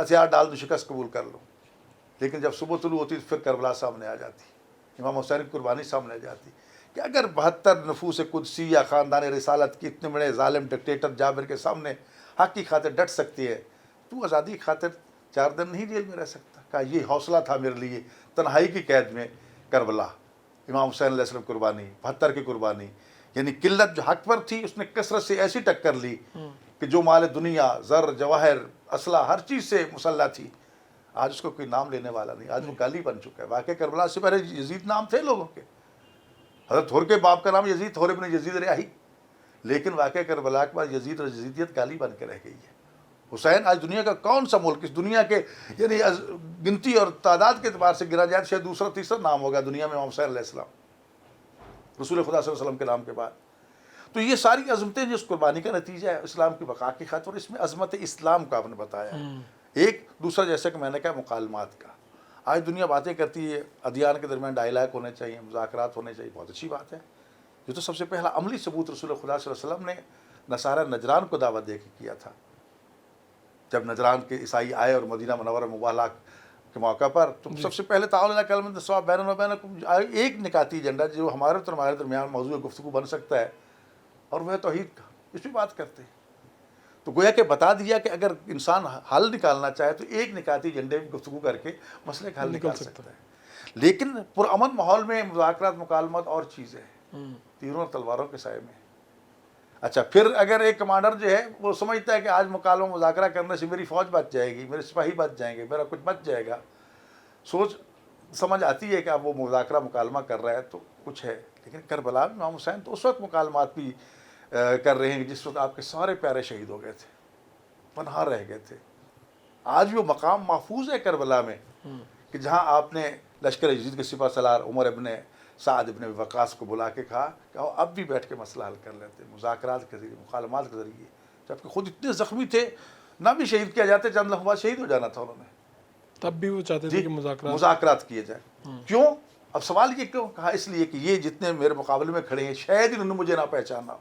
ہتھیار ڈال دوں شکست قبول کر لوں. لیکن جب صبح طلوع ہوتی تو پھر کربلا سامنے آ جاتی, امام حسین کی قربانی سامنے آ جاتی کہ اگر 72 نفوس قدسی یا خاندان رسالت کی اتنے بڑے ظالم ڈکٹیٹر جابر کے سامنے حق کی خاطر ڈٹ سکتی ہے, تو آزادی کی خاطر 4 دن نہیں جیل میں رہ سکتا. کہا یہ حوصلہ تھا میرے لیے تنہائی کی قید میں کربلا, امام حسین علیہ السلام قربانی, 72 کی قربانی. یعنی قلت جو حق پر تھی اس نے کثرت سے ایسی ٹکر لی کہ جو مال دنیا, زر, جواہر, اسلحہ, ہر چیز سے مسلح تھی, آج اس کو کوئی نام لینے والا نہیں, آج وہ گالی بن چکا ہے. واقعہ کربلا سے پہلے یزید نام تھے لوگوں کے, حضرت تھور کے باپ کا نام یزید, تھور ابن یزید ریاحی, لیکن واقعہ کربلا کے بعد یزید اور یزیدیت گالی بن کے رہ گئی ہے. حسین آج دنیا کا کون سا ملک, اس دنیا کے یعنی گنتی اور تعداد کے اعتبار سے گرا جائے شاید دوسرا تیسرا نام ہوگا دنیا میں امام حسین علیہ السلام, رسول خدا صلی اللہ علیہ وسلم کے نام کے بعد. تو یہ ساری عظمتیں جو اس قربانی کا نتیجہ ہے اسلام کی بقا کی خاطر, اور اس میں عظمت اسلام کا آپ نے بتایا. ایک دوسرا جیسا کہ میں نے کہا مکالمات کا, آج دنیا باتیں کرتی ہے ادیان کے درمیان ڈائلاگ ہونے چاہیے, مذاکرات ہونے چاہیے, بہت اچھی بات ہے. یہ تو سب سے پہلا عملی ثبوت رسول خدا صلی اللہ علیہ وسلم نے نصارہ نجران کو دعوت دے کے کیا تھا. جب نجران کے عیسائی آئے اور مدینہ منورہ مباحلہ کے موقع پر, تو سب سے پہلے تعاون علی کلمۃ السواء بیننا و بینکم, ایک نکاتی ایجنڈا جو ہمارے اور تمہارے درمیان موضوع گفتگو بن سکتا ہے, اور وہ ہے توحید کا. اس پہ بات کرتے ہیں. تو گویا کہ بتا دیا کہ اگر انسان حل نکالنا چاہے تو ایک نکاتی ایجنڈے میں گفتگو کر کے مسئلے کا حل نکال سکتا ہے. لیکن پرامن ماحول میں مذاکرات مکالمات اور چیزیں ہیں, تیروں اور تلواروں کے سائے میں. اچھا, پھر اگر ایک کمانڈر جو ہے وہ سمجھتا ہے کہ آج مکالمہ مذاکرہ کرنے سے میری فوج بچ جائے گی, میرے سپاہی بچ جائیں گے, میرا کچھ بچ جائے گا, سوچ سمجھ آتی ہے کہ اب وہ مذاکرہ مکالمہ کر رہا ہے تو کچھ ہے. لیکن کربلا میں امام حسین تو اس وقت مکالمات بھی کر رہے ہیں جس وقت آپ کے سارے پیارے شہید ہو گئے تھے, پنہا رہ گئے تھے. آج بھی وہ مقام محفوظ ہے کربلا میں کہ جہاں آپ نے لشکر یزید کے سپہ سالار عمر ابن سعد ابن وقاص کو بلا کے کہا کہ اب بھی بیٹھ کے مسئلہ حل کر لیتے, مذاکرات کے ذریعے, مکالمات کے ذریعے. جبکہ خود اتنے زخمی تھے, نہ بھی شہید کیا جاتے, چند لمحہ بعد شہید ہو جانا تھا انہوں نے, تب بھی وہ چاہتے تھے کہ مذاکرات کیے جائیں. کیوں؟ اب سوال یہ کیوں کہا, اس لیے کہ یہ جتنے میرے مقابلے میں کھڑے ہیں شاید انہوں نے مجھے نہ پہچانا.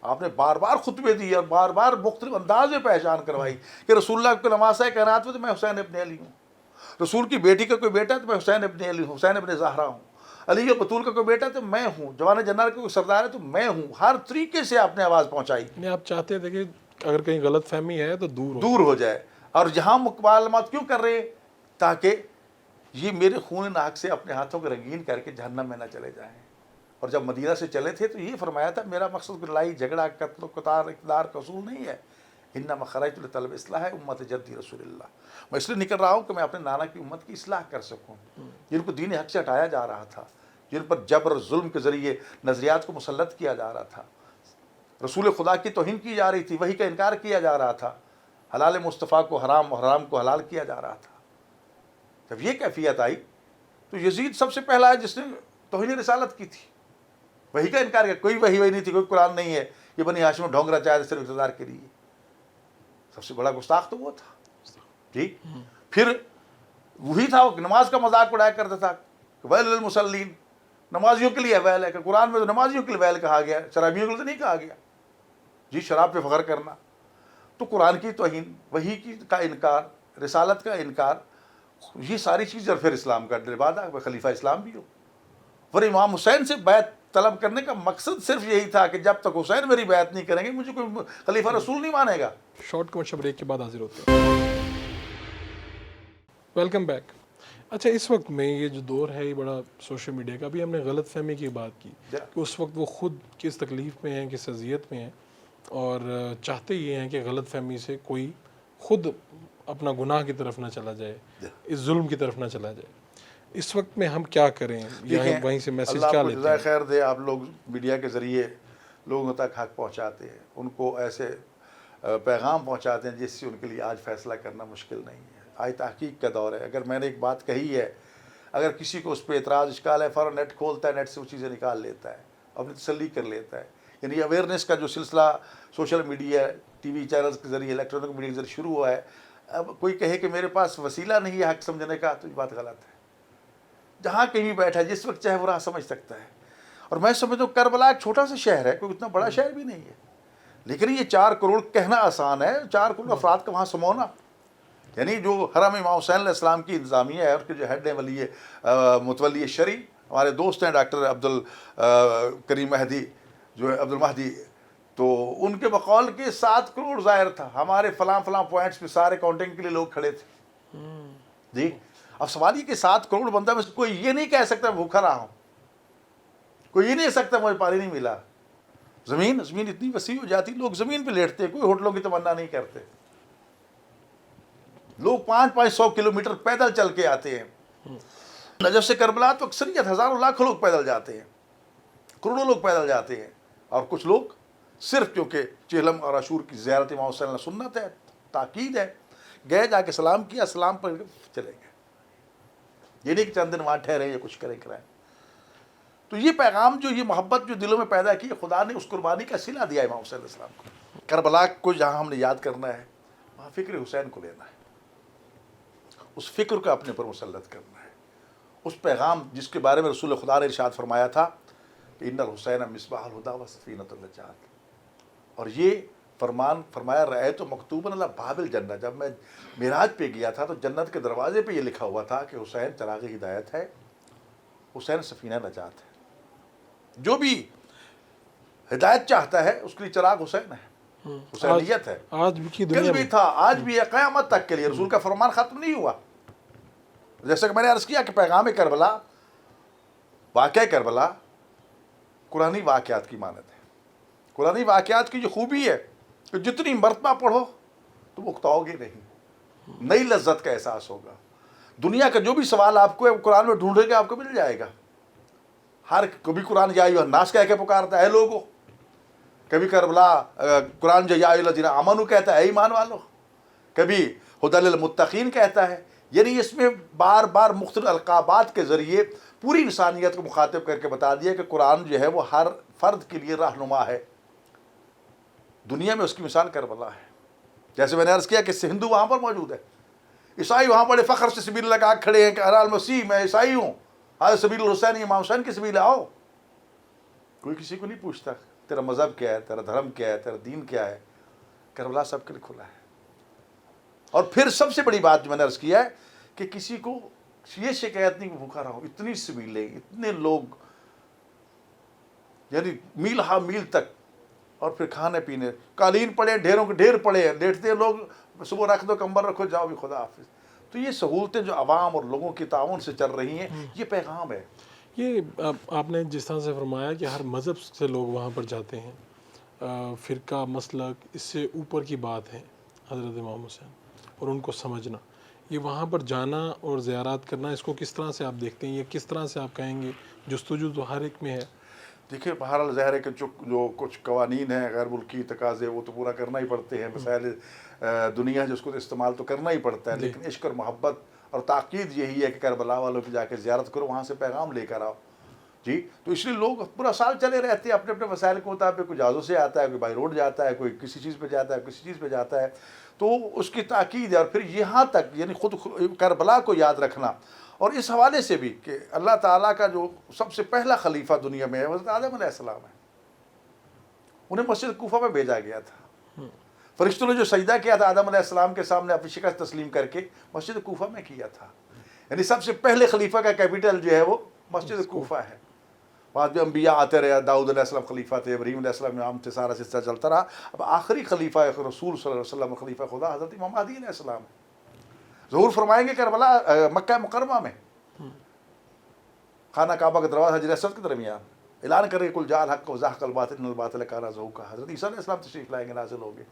آپ نے بار بار خطبے دیے اور بار بار مختلف انداز میں پہچان کروائی کہ رسول اللہ کو نواسہ کائنات میں تو میں حسین ابن علی ہوں, رسول کی بیٹی کا کوئی بیٹا تو میں حسین ابن علی ہوں, حسین ابن زہرا ہوں, علی اور بطول کا کوئی بیٹا تو میں ہوں, جوان جنرل کا کوئی سردار ہے تو میں ہوں. ہر طریقے سے آپ نے آواز پہنچائی. آپ چاہتے تھے کہ اگر کہیں غلط فہمی ہے تو دور ہو جائے. اور یہاں مکالمات کیوں کر رہے ہیں؟ تاکہ یہ میرے خون ناک سے اپنے ہاتھوں کو رنگین کر کے جہنم میں نہ چلے جائیں. اور جب مدینہ سے چلے تھے تو یہ فرمایا تھا میرا مقصد لڑائی جھگڑا قتل و قتال اقتدار کا اصول نہیں ہے, انما خرجت لطلب اصلاح امت جدی رسول اللہ. میں اس لیے نکل رہا ہوں کہ میں اپنے نانا کی امت کی اصلاح کر سکوں, جن کو دین حق سے ہٹایا جا رہا تھا, جن پر جبر اور ظلم کے ذریعے نظریات کو مسلط کیا جا رہا تھا, رسول خدا کی توہین کی جا رہی تھی, وحی کا انکار کیا جا رہا تھا, حلال مصطفیٰ کو حرام اور حرام کو حلال کیا جا رہا تھا. جب یہ کیفیت آئی تو یزید سب سے پہلا ہے جس نے توہین رسالت کی تھی, وحی کا انکار کیا. کوئی وحی نہیں تھی, کوئی قرآن نہیں ہے, یہ بنی ہاشم ڈھونگ رہا چاہے صرف اقتدار کے لیے. سب سے بڑا گستاخ تو وہ تھا. ٹھیک, پھر وہی تھا وہ نماز کا مذاق اڑایا کرتا تھا, ویل للمصلین, نمازیوں کے لیے ویل ہے. کہ قرآن میں تو نمازیوں کے لیے ویل کہا گیا, شرابیوں کے لیے تو نہیں کہا گیا. جی شراب پہ فخر کرنا تو قرآن کی توہین, وحی کی کا انکار, رسالت کا انکار, یہ ساری چیزیں. اور پھر اسلام کا ڈربادہ, خلیفہ اسلام بھی ہو. اور امام حسین سے بیعت طلب کرنے کا مقصد صرف یہی تھا کہ جب تک حسین میری بیعت نہیں کریں گے مجھے کوئی خلیفہ رسول نہیں مانے گا. شارٹ کمرشل بریک کے بعد حاضر ہوتے ہیں. Welcome back. اچھا, اس وقت میں یہ جو دور ہے یہ بڑا سوشل میڈیا کا, بھی ہم نے غلط فہمی کی بات کی کہ اس وقت وہ خود کس تکلیف میں ہیں, کس اذیت میں ہیں, اور چاہتے یہ ہیں کہ غلط فہمی سے کوئی خود اپنا گناہ کی طرف نہ چلا جائے, اس ظلم کی طرف نہ چلا جائے. اس وقت میں ہم کیا کریں, یا وہیں سے میسج کیا لیتے ہیں؟ اللہ خیر دے, آپ لوگ میڈیا کے ذریعے لوگوں تک حق پہنچاتے ہیں, ان کو ایسے پیغام پہنچاتے ہیں جس سے ان کے لیے آج فیصلہ کرنا مشکل نہیں ہے. آج تحقیق کا دور ہے. اگر میں نے ایک بات کہی ہے, اگر کسی کو اس پہ اعتراض اشکال ہے, فوراً نیٹ کھولتا ہے, نیٹ سے وہ چیزیں نکال لیتا ہے, اپنی تسلی کر لیتا ہے. یعنی اویئرنیس کا جو سلسلہ social media, T V channels کے ذریعے, الیکٹرانک میڈیا کے ذریعے شروع ہوا ہے, اب کوئی کہے کہ میرے پاس وسیلہ نہیں ہے حق سمجھنے کا, تو یہ بات غلط ہے. جہاں کہیں بھی بیٹھا ہے, جس وقت چاہے وہ راہ سمجھ سکتا ہے. اور میں سمجھتا ہوں کربلا ایک چھوٹا سا شہر ہے, کوئی اتنا بڑا شہر بھی نہیں ہے, لیکن یہ 4 کروڑ کہنا آسان ہے, 4 کروڑ افراد کا وہاں سمونا. یعنی جو حرم امام حسین علیہ السلام کی انتظامیہ ہے، اس کے جو ہیڈ ہیں متولی شرعی ہمارے دوست ہیں ڈاکٹر عبد الکریم مہدی، جو ہے عبد المہدی، تو ان کے بقول کے 7 کروڑ زائر تھا، ہمارے فلاں پوائنٹس پہ سارے کاؤنٹنگ کے لیے لوگ کھڑے تھے جی۔ اب سوال یہ کہ 7 کروڑ بندہ میں سے کوئی یہ نہیں کہہ سکتا بھوکا رہا ہوں، کوئی یہ نہیں کہہ سکتا مجھے پانی نہیں ملا۔ زمین اتنی وسیع ہو جاتی، لوگ زمین پہ لیٹتے، کوئی ہوٹلوں کی تمنا نہیں کرتے، لوگ 500 کلومیٹر پیدل چل کے آتے ہیں۔ نجف سے کربلا تو اکثریت ہزاروں لاکھوں لوگ پیدل جاتے ہیں، کروڑوں لوگ پیدل جاتے ہیں، اور کچھ لوگ صرف کیونکہ چہلم اور عاشور کی زیارت امام حسین علیہ سنت ہے، تاکید ہے، گئے، جا کے سلام کیا، سلام پر چلے گئے، یہ نہیں کہ چند دن وہاں ٹھہرے یا کچھ کرائیں۔ تو یہ پیغام جو یہ محبت جو دلوں میں پیدا کی، خدا نے اس قربانی کا صلہ دیا امام حسین علیہ السلام کو۔ کربلا کو جہاں ہم نے یاد کرنا ہے، وہاں فکر حسین کو لینا ہے، اس فکر کو اپنے پر مسلط کرنا ہے، اس پیغام جس کے بارے میں رسول خدا نے ارشاد فرمایا تھا کہ ان الحسین مصباح الہدی و سفینۃ النجات، اور یہ فرمایا رأیت مکتوبا علی باب الجنہ، جب میں معراج پہ گیا تھا تو جنت کے دروازے پہ یہ لکھا ہوا تھا کہ حسین چراغ ہدایت ہے، حسین سفینہ نجات ہے، جو بھی ہدایت چاہتا ہے اس کے لیے چراغ حسین ہے، حسینیت ہے، آج بھی کی دنیا کل بھی میں تھا، آج بھی ہے، قیامت تک کے لیے رسول کا فرمان ختم نہیں ہوا۔ جیسے کہ میں نے عرض کیا کہ پیغام کربلا، واقعہ کربلا قرآنی واقعات کی مانند ہے۔ قرآنی واقعات کی جو خوبی ہے کہ جتنی مرتبہ پڑھو تم اکتاؤ گے نہیں، نئی لذت کا احساس ہوگا۔ دنیا کا جو بھی سوال آپ کو ہے وہ قرآن میں ڈھونڈے گا، آپ کو مل جائے گا۔ ہر کبھی قرآن یا ایھا الناس کہہ کے پکارتا ہے، اے لوگو، کبھی کربلا قرآن جو یا ایھا الذین آمنوا کہتا ہے، اے ایمان والو، کبھی ھدی للمتقین کہتا ہے، یعنی اس میں بار بار مختلف القابات کے ذریعے پوری انسانیت کو مخاطب کر کے بتا دیا کہ قرآن جو ہے وہ ہر فرد کے لیے رہنما ہے۔ دنیا میں اس کی مثال کربلا ہے۔ جیسے میں نے عرض کیا کہ ہندو وہاں پر موجود ہے، عیسائی وہاں بڑے فخر سے سبیل لگا کھڑے ہیں کہ ارا المسیح میں عیسائی ہوں، آج سبیل الحسین، امام حسین کی سبیل آؤ۔ کوئی کسی کو نہیں پوچھتا تیرا مذہب کیا ہے، تیرا دھرم کیا ہے، تیرا دین کیا ہے، کربلا سب کے لیے کھلا ہے۔ اور پھر سب سے بڑی بات جو میں نے عرض کیا ہے کہ کسی کو یہ شکایت نہیں کہ بھوکا رہا ہوں، اتنی سبیلیں، اتنے لوگ، یعنی میل ہا میل تک، اور پھر کھانے پینے، قالین پڑے، ڈھیروں کے ڈھیر پڑے ہیں، لیٹتے ہیں لوگ، صبح رکھ دو کمبل رکھو، جاؤ بھی، خدا حافظ۔ تو یہ سہولتیں جو عوام اور لوگوں کی تعاون سے چل رہی ہیں، یہ پیغام ہے۔ یہ آپ نے جس طرح سے فرمایا کہ ہر مذہب سے لوگ وہاں پر جاتے ہیں، فرقہ مسلک اس سے اوپر کی بات ہے حضرت امام حسین، اور ان کو سمجھنا، یہ وہاں پر جانا اور زیارات کرنا، اس کو کس طرح سے آپ دیکھتے ہیں؟ یہ کس طرح سے آپ کہیں گے جستجو تو ہر ایک میں ہے؟ دیکھیں بہرحال ظاہر ہے کہ جو کچھ قوانین ہیں غیر ملکی تقاضے، وہ تو پورا کرنا ہی پڑتے ہیں، مسائل دنیا جس کو تو استعمال تو کرنا ہی پڑتا ہے، لیکن عشق اور محبت اور تاکید یہی ہے کہ کربلا والوں کی جا کے زیارت کرو، وہاں سے پیغام لے کر آؤ جی۔ تو اس لیے لوگ پورا سال چلے رہتے ہیں اپنے اپنے وسائل کے مطابق، کوئی جہازوں سے آتا ہے، کوئی بائی روڈ جاتا ہے، کوئی کسی چیز پہ جاتا ہے، کسی چیز پہ جاتا ہے، تو اس کی تاکید ہے۔ اور پھر یہاں تک یعنی خود کربلا کو یاد رکھنا، اور اس حوالے سے بھی کہ اللہ تعالیٰ کا جو سب سے پہلا خلیفہ دنیا میں ہے حضرت آدم علیہ السلام ہے، انہیں مسجد کوفہ میں بھیجا گیا تھا، فرشتوں نے جو سجدہ کیا تھا آدم علیہ السلام کے سامنے اپنی شکست تسلیم کر کے، مسجد کوفہ میں کیا تھا، یعنی سب سے پہلے خلیفہ کا کیپٹل جو ہے وہ مسجد کوفہ ہے۔ بعد میں انبیاء آتے رہے، داؤد علیہ السلام خلیفہ تھے، ابراہیم علیہ السلام امام تھے، سارا سلسلہ چلتا رہا۔ اب آخری خلیفہ رسول صلی اللہ علیہ وسلم، خلیفہ خدا حضرت امام مہدی علیہ السلام ظہور فرمائیں گے کربلا مکہ مکرمہ میں، خانہ کعبہ کا دروازہ حجر اسود کے درمیان، اعلان کریں کل جاء الحق وزهق الباطل ان الباطل کان زہوقا۔ حضرت عیسیٰ علیہ السلام تشریف لائیں گے، نازل ہوں گے،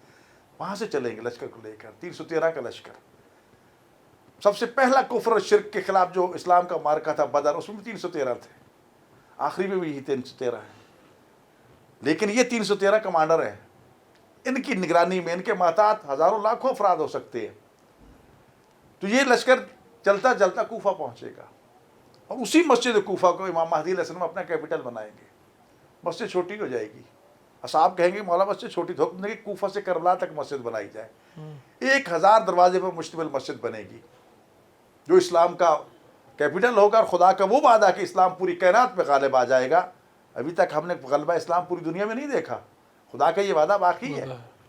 وہاں سے چلیں گے لشکر کو لے کر، 313 کا لشکر۔ سب سے پہلا کفر اور شرک کے خلاف جو اسلام کا معرکہ تھا بدر، اس میں بھی 313 تھے، آخری میں بھی یہی 313 ہیں، لیکن یہ 313 کمانڈر ہیں، ان کی نگرانی میں، ان کے محتاط ہزاروں لاکھوں افراد ہو سکتے ہیں۔ تو یہ لشکر چلتا چلتا کوفہ پہنچے گا، اور اسی مسجد کوفہ کو امام مہدی علیہ السلام اپنا کیپٹل بنائیں گے۔ مسجد چھوٹی ہو جائے گی، اصحاب کہیں گے مولا مسجد چھوٹی، تو حکم دیں کہ کوفہ سے کربلا تک مسجد بنائی جائے، 1000 دروازے پر مشتمل مسجد بنے گی، جو اسلام کا کیپٹل ہوگا، اور خدا کا وہ وعدہ کہ اسلام پوری کائنات پہ غالب آ جائے گا۔ ابھی تک ہم نے غلبہ اسلام پوری دنیا میں نہیں دیکھا، خدا کا یہ وعدہ باقی ہے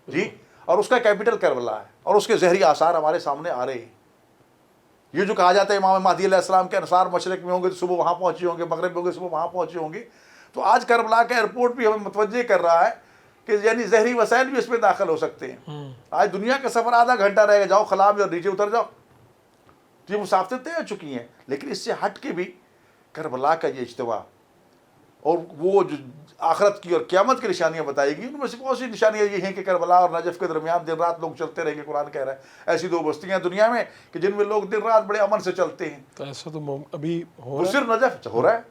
جی، اور اس کا کیپٹل کربلا ہے۔ اور اس کے زہری آثار ہمارے سامنے آ رہے ہیں۔ یہ جو کہا جاتا ہے امام مہدی علیہ السلام کے انصار مشرق میں ہوں گے تو صبح وہاں پہنچے ہوں گے، مغرب میں ہوں گے صبح وہاں پہنچے ہوں گے، تو آج کربلا کا ایئرپورٹ بھی ہمیں متوجہ کر رہا ہے کہ یعنی زہری وسائل بھی اس میں داخل ہو سکتے ہیں۔ آج دنیا کا سفر آدھا گھنٹہ رہے گا، جاؤ خلا میں اور نیچے اتر جاؤ، یہ مسافتیں طے ہو چکی ہیں۔ لیکن اس سے ہٹ کے بھی کربلا کا یہ اجتماع اور وہ جو آخرت کی اور قیامت کی نشانیاں بتائی گئی، ان میں سے بہت سی نشانیاں یہ ہیں کہ کربلا اور نجف کے درمیان دن رات لوگ چلتے رہیں گے۔ قرآن کہہ رہا ہے ایسی 2 بستیاں دنیا میں کہ جن میں لوگ دن رات بڑے امن سے چلتے ہیں۔ تو ایسا تو ابھی ہو وہ رہا ہے۔ صرف نجف ہو رہا ہے،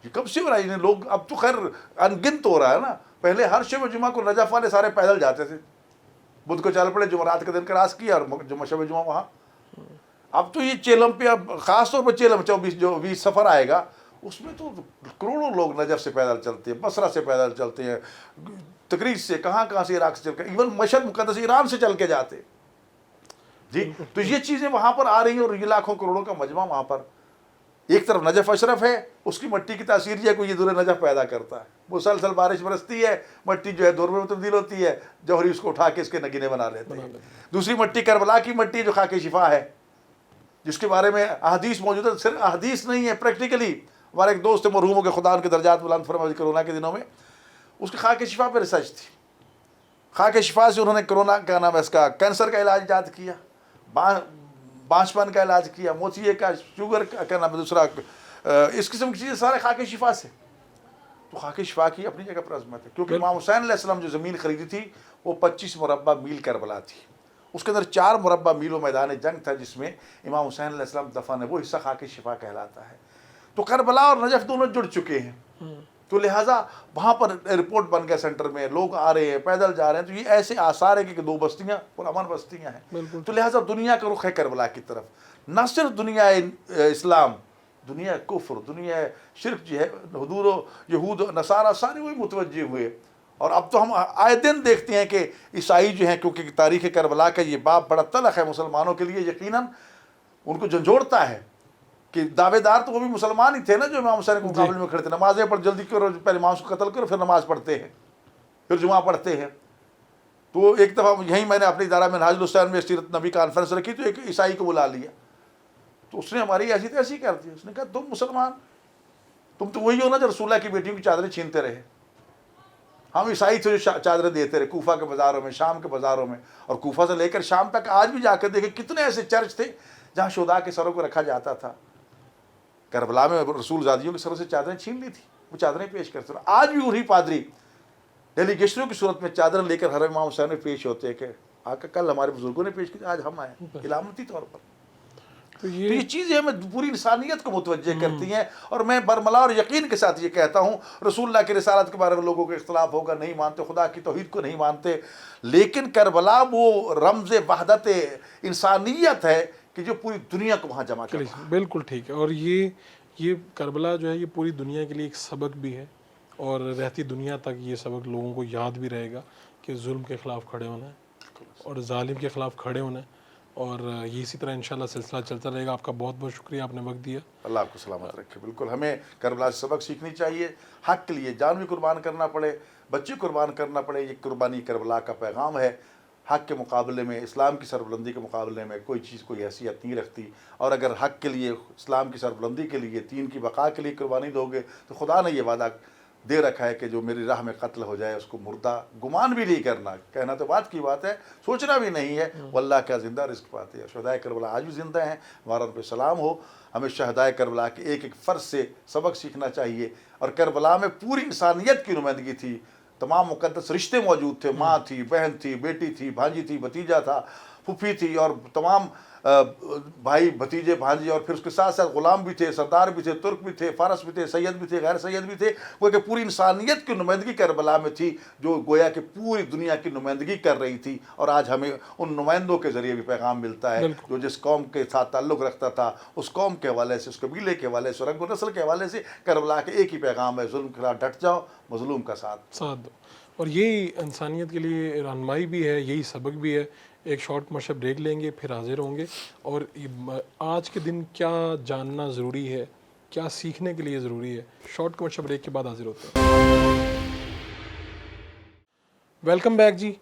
یہ کب سے ہو رہا ہے؟ لوگ اب تو خیر انگنت ہو رہا ہے نا، پہلے ہر شب جمعہ کو نجف والے سارے پیدل جاتے تھے، بدھ کو چل پڑے، جمعرات کے دن کراس کیا اور شب جمعہ وہاں۔ اب تو یہ چیلم پہ، اب خاص طور پر چیلم 24 سفر آئے گا، اس میں تو کروڑوں لوگ نجف سے پیدل چلتے ہیں، بصرہ سے پیدل چلتے ہیں، تقریز سے، کہاں سے، عراق سے چل کے، ایون مشہد مقدس ایران سے چل کے جاتے ہیں۔ جی تو یہ چیزیں وہاں پر آ رہی ہیں، اور یہ لاکھوں کروڑوں کا مجمع وہاں پر۔ ایک طرف نجف اشرف ہے، اس کی مٹی کی تاثیر یہ کوئی یہ دور نجف پیدا کرتا ہے، مسلسل بارش برستی ہے، مٹی جو ہے دور میں تبدیل ہوتی ہے، جوہری اس کو اٹھا کے اس کے نگینے بنا لیتے ہیں۔ دوسری مٹی کربلا کی مٹی جو خاک شفا ہے، جس کے بارے میں احادیث موجود ہے، صرف احادیث نہیں ہے، پریکٹیکلی ہمارے ایک دوست مرحوم ہو کے خدا ان کے درجات بلند فرمائے، کرونا کے دنوں میں اس کی خاک شفا پہ ریسرچ تھی۔ خاک شفا سے انہوں نے کرونا کا نام ہے اس کا کینسر کا علاج ایجاد کیا، بانجپن کا علاج کیا، موتیے کا، شوگر کا نام ہے دوسرا، اس قسم کی چیزیں سارے خاک شفا سے۔ تو خاک شفا کی اپنی جگہ پر عظمت ہے، کیونکہ امام حسین علیہ السلام جو زمین خریدی تھی وہ 25 مربع میل کربلا تھی، اس کے اندر 4 مربع میل و میدان جنگ تھا جس میں امام حسین علیہ السلام دفن ہے، وہ حصہ خاک شفا کہلاتا ہے۔ تو کربلا اور نجف دونوں جڑ چکے ہیں، تو لہٰذا وہاں پر ایئرپورٹ بن گیا سینٹر میں، لوگ آ رہے ہیں، پیدل جا رہے ہیں، تو یہ ایسے آثار ہے کہ 2 بستیاں پرامن بستیاں ہیں۔ تو لہٰذا دنیا کا رخ ہے کربلا کی طرف، نہ صرف دنیا اسلام، دنیا کفر، دنیا شرک جو ہے، حضور و یہود و نصارہ سارے وہی متوجہ ہوئے۔ اور اب تو ہم آئے دن دیکھتے ہیں کہ عیسائی جو ہیں، کیونکہ تاریخ کربلا کا یہ باب بڑا تلخ ہے مسلمانوں کے لیے، یقیناً ان کو جھنجھوڑتا ہے کہ دعوے دار تو وہ بھی مسلمان ہی تھے نا جو امام حسین کے مقابلے میں کھڑے تھے، نمازیں پر جلدی کرو، پہلے امام کو قتل کرو، پھر نماز پڑھتے ہیں، پھر جمعہ پڑھتے ہیں۔ تو ایک دفعہ یہیں میں نے اپنے ادارہ میں منہاج الحسین میں سیرت نبی کانفرنس رکھی، تو ایک عیسائی کو بلا لیا، تو اس نے ہماری ایسی تیسی کر دی، اس نے کہا تم مسلمان، تم تو وہی ہو نا جو رسول اللہ کی بیٹیوں کی چادریں چھینتے رہے، ہم عیسائی تھے جو چادریں دیتے رہے کوفہ کے بازاروں میں، شام کے بازاروں میں، اور کوفہ سے لے کر شام تک آج بھی جا کر دیکھیں کتنے ایسے چرچ تھے جہاں شہداء کے سروں کو رکھا جاتا تھا۔ کربلا میں رسول زادیوں کے سروں سے چادریں چھین لی تھی، وہ چادریں پیش کرتے رہے، آج بھی وہی پادری ڈیلیگیشنوں کی صورت میں چادریں لے کر حرم امام حسین میں پیش ہوتے ہیں کہ آقا کل ہمارے بزرگوں نے پیش کی، آج ہم آئے علامتی طور پر۔ تو یہ چیزیں ہمیں پوری انسانیت کو متوجہ کرتی ہیں، اور میں برملا اور یقین کے ساتھ یہ کہتا ہوں، رسول اللہ کی رسالت کے بارے میں لوگوں کو اختلاف ہوگا، نہیں مانتے، خدا کی توحید کو نہیں مانتے، لیکن کربلا وہ رمز وحدت انسانیت ہے کہ جو پوری دنیا کو وہاں جمع کر۔ بالکل ٹھیک ہے، اور یہ کربلا جو ہے یہ پوری دنیا کے لیے ایک سبق بھی ہے، اور رہتی دنیا تک یہ سبق لوگوں کو یاد بھی رہے گا کہ ظلم کے خلاف کھڑے ہونا ہے اور ظالم کے خلاف کھڑے ہونا ہے، اور یہ اسی طرح انشاءاللہ سلسلہ چلتا رہے گا۔ آپ کا بہت بہت شکریہ، آپ نے وقت دیا۔ اللہ آپ کو سلامت رکھے۔ بالکل ہمیں کربلا سے سبق سیکھنی چاہیے، حق کے لیے جان بھی قربان کرنا پڑے، بچے قربان کرنا پڑے، یہ قربانی کربلا کا پیغام ہے۔ حق کے مقابلے میں، اسلام کی سربلندی کے مقابلے میں کوئی چیز کوئی حیثیت نہیں رکھتی، اور اگر حق کے لیے، اسلام کی سربلندی کے لیے، دین کی بقا کے لیے قربانی دو گے تو خدا نے یہ وعدہ دے رکھا ہے کہ جو میری راہ میں قتل ہو جائے اس کو مردہ گمان بھی نہیں کرنا، کہنا تو بات کی بات ہے، سوچنا بھی نہیں ہے، واللہ کیا زندہ رزق پاتے ہیں۔ شہدائے کربلا آج بھی زندہ ہیں، ہمارا ان پہ سلام ہو۔ ہمیں شہدائے کربلا کے ایک ایک فرد سے سبق سیکھنا چاہیے، اور کربلا میں پوری انسانیت کی نمائندگی تھی، تمام مقدس رشتے موجود تھے، ماں تھی، بہن تھی، بیٹی تھی، بھانجی تھی، بھتیجا تھا، پھوپھی تھی، اور تمام بھائی بھتیجے بھانجے، اور پھر اس کے ساتھ ساتھ غلام بھی تھے، سردار بھی تھے، ترک بھی تھے، فارس بھی تھے، سید بھی تھے، غیر سید بھی تھے، وہ کہ پوری انسانیت کی نمائندگی کربلا میں تھی، جو گویا کہ پوری دنیا کی نمائندگی کر رہی تھی، اور آج ہمیں ان نمائندوں کے ذریعے بھی پیغام ملتا ہے جو جس قوم کے ساتھ تعلق رکھتا تھا، اس قوم کے حوالے سے، اس قبیلے کے حوالے سے، رنگ و نسل کے حوالے سے کربلا کے ایک ہی پیغام ہے، ظلم کے خلاف ڈٹ جاؤ، مظلوم کا ساتھ دو، اور یہی انسانیت کے لیے رہنمائی بھی ہے، یہی سبق بھی ہے۔ ایک شارٹ مشا بریک لیں گے، پھر حاضر ہوں گے، اور آج کے دن کیا جاننا ضروری ہے، کیا سیکھنے کے لیے ضروری ہے، شارٹ مشا بریک کے بعد حاضر ہوتے ہیں۔ ویلکم بیک جی۔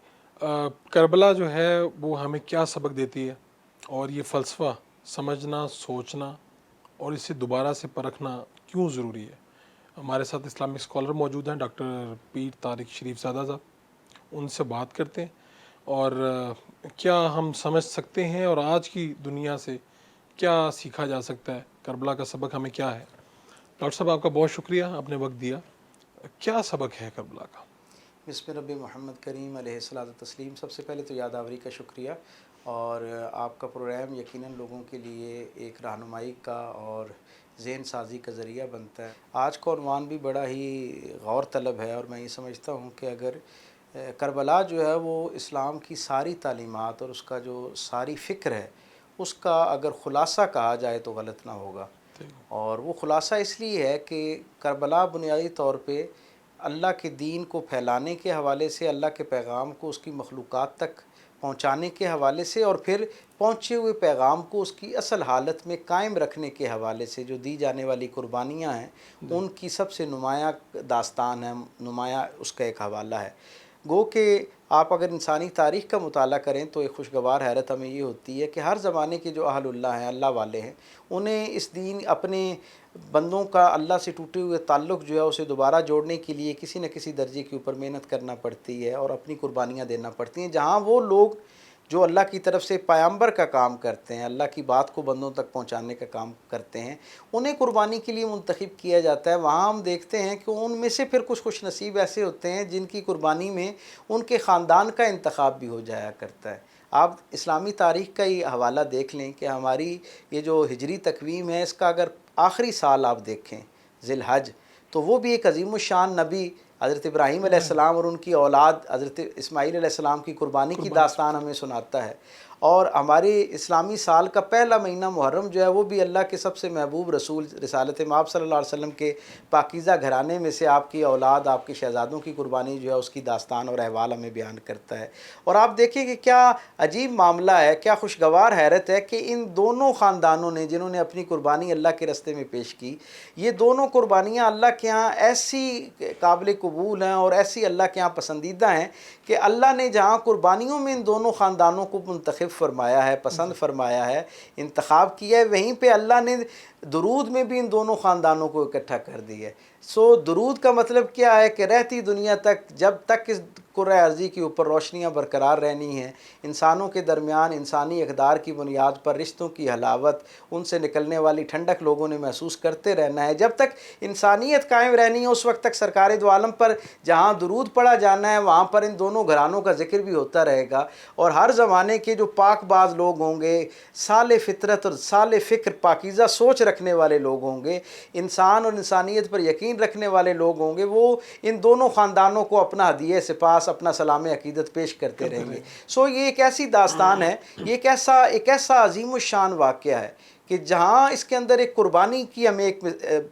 کربلا جو ہے وہ ہمیں کیا سبق دیتی ہے، اور یہ فلسفہ سمجھنا، سوچنا اور اسے دوبارہ سے پرکھنا کیوں ضروری ہے؟ ہمارے ساتھ اسلامک اسکالر موجود ہیں، ڈاکٹر پیر طارق شریف زادہ صاحب، ان سے بات کرتے ہیں اور کیا ہم سمجھ سکتے ہیں اور آج کی دنیا سے کیا سیکھا جا سکتا ہے، کربلا کا سبق ہمیں کیا ہے۔ ڈاکٹر صاحب آپ کا بہت شکریہ، آپ نے وقت دیا۔ کیا سبق ہے کربلا کا؟ بسم رب محمد کریم علیہ الصلاۃ والتسلیم۔ سب سے پہلے تو یادآوری کا شکریہ، اور آپ کا پروگرام یقیناً لوگوں کے لیے ایک رہنمائی کا اور ذہن سازی کا ذریعہ بنتا ہے۔ آج کا عنوان بھی بڑا ہی غور طلب ہے، اور میں یہ سمجھتا ہوں کہ اگر کربلا جو ہے وہ اسلام کی ساری تعلیمات اور اس کا جو ساری فکر ہے اس کا اگر خلاصہ کہا جائے تو غلط نہ ہوگا، اور وہ خلاصہ اس لیے ہے کہ کربلا بنیادی طور پہ اللہ کے دین کو پھیلانے کے حوالے سے، اللہ کے پیغام کو اس کی مخلوقات تک پہنچانے کے حوالے سے، اور پھر پہنچے ہوئے پیغام کو اس کی اصل حالت میں قائم رکھنے کے حوالے سے جو دی جانے والی قربانیاں ہیں ان کی سب سے نمایاں داستان ہے، نمایاں اس کا ایک حوالہ ہے۔ گو کہ آپ اگر انسانی تاریخ کا مطالعہ کریں تو ایک خوشگوار حیرت ہمیں یہ ہوتی ہے کہ ہر زمانے کے جو اہل اللہ ہیں، اللہ والے ہیں، انہیں اس دین اپنے بندوں کا اللہ سے ٹوٹے ہوئے تعلق جو ہے اسے دوبارہ جوڑنے کے لیے کسی نہ کسی درجے کے اوپر محنت کرنا پڑتی ہے اور اپنی قربانیاں دینا پڑتی ہیں۔ جہاں وہ لوگ جو اللہ کی طرف سے پیامبر کا کام کرتے ہیں، اللہ کی بات کو بندوں تک پہنچانے کا کام کرتے ہیں، انہیں قربانی کے لیے منتخب کیا جاتا ہے۔ وہاں ہم دیکھتے ہیں کہ ان میں سے پھر کچھ خوش نصیب ایسے ہوتے ہیں جن کی قربانی میں ان کے خاندان کا انتخاب بھی ہو جایا کرتا ہے۔ آپ اسلامی تاریخ کا ہی حوالہ دیکھ لیں کہ ہماری یہ جو ہجری تقویم ہے اس کا اگر آخری سال آپ دیکھیں ذی الحج، تو وہ بھی ایک عظیم الشان نبی حضرت ابراہیم علیہ السلام اور ان کی اولاد حضرت اسماعیل علیہ السلام کی قربانی کی داستان ہمیں سناتا ہے۔ اور ہمارے اسلامی سال کا پہلا مہینہ محرم جو ہے وہ بھی اللہ کے سب سے محبوب رسول رسالت مآب صلی اللہ علیہ وسلم کے پاکیزہ گھرانے میں سے آپ کی اولاد، آپ کے شہزادوں کی قربانی جو ہے اس کی داستان اور احوال ہمیں بیان کرتا ہے۔ اور آپ دیکھیں کہ کیا عجیب معاملہ ہے، کیا خوشگوار حیرت ہے کہ ان دونوں خاندانوں نے جنہوں نے اپنی قربانی اللہ کے راستے میں پیش کی، یہ دونوں قربانیاں اللہ کے ہاں ایسی قابل قبول ہیں اور ایسی اللہ کے ہاں پسندیدہ ہیں کہ اللہ نے جہاں قربانیوں میں ان دونوں خاندانوں کو منتخب فرمایا ہے، پسند فرمایا ہے، انتخاب کیا ہے، وہیں پہ اللہ نے درود میں بھی ان دونوں خاندانوں کو اکٹھا کر دیا ہے۔ سو درود کا مطلب کیا ہے کہ رہتی دنیا تک جب تک اس کرۂ ارضی کے اوپر روشنیاں برقرار رہنی ہیں، انسانوں کے درمیان انسانی اقدار کی بنیاد پر رشتوں کی حلاوت، ان سے نکلنے والی ٹھنڈک لوگوں نے محسوس کرتے رہنا ہے۔ جب تک انسانیت قائم رہنی ہے اس وقت تک سرکار دو عالم پر جہاں درود پڑھا جانا ہے وہاں پر ان دونوں گھرانوں کا ذکر بھی ہوتا رہے گا، اور ہر زمانے کے جو پاک باز لوگ ہوں گے، سال فطرت اور سال فکر، پاکیزہ سوچ رکھنے والے لوگ ہوں گے، انسان اور انسانیت پر یقین رکھنے والے لوگ ہوں گے، وہ ان دونوں خاندانوں کو اپنا ہدیہ سپاس، اپنا سلام عقیدت پیش کرتے رہیں گے۔ سو یہ ایک ایسی داستان ہے، یہ ایک ایسا عظیم الشان واقعہ ہے کہ جہاں اس کے اندر ایک قربانی کی ہمیں ایک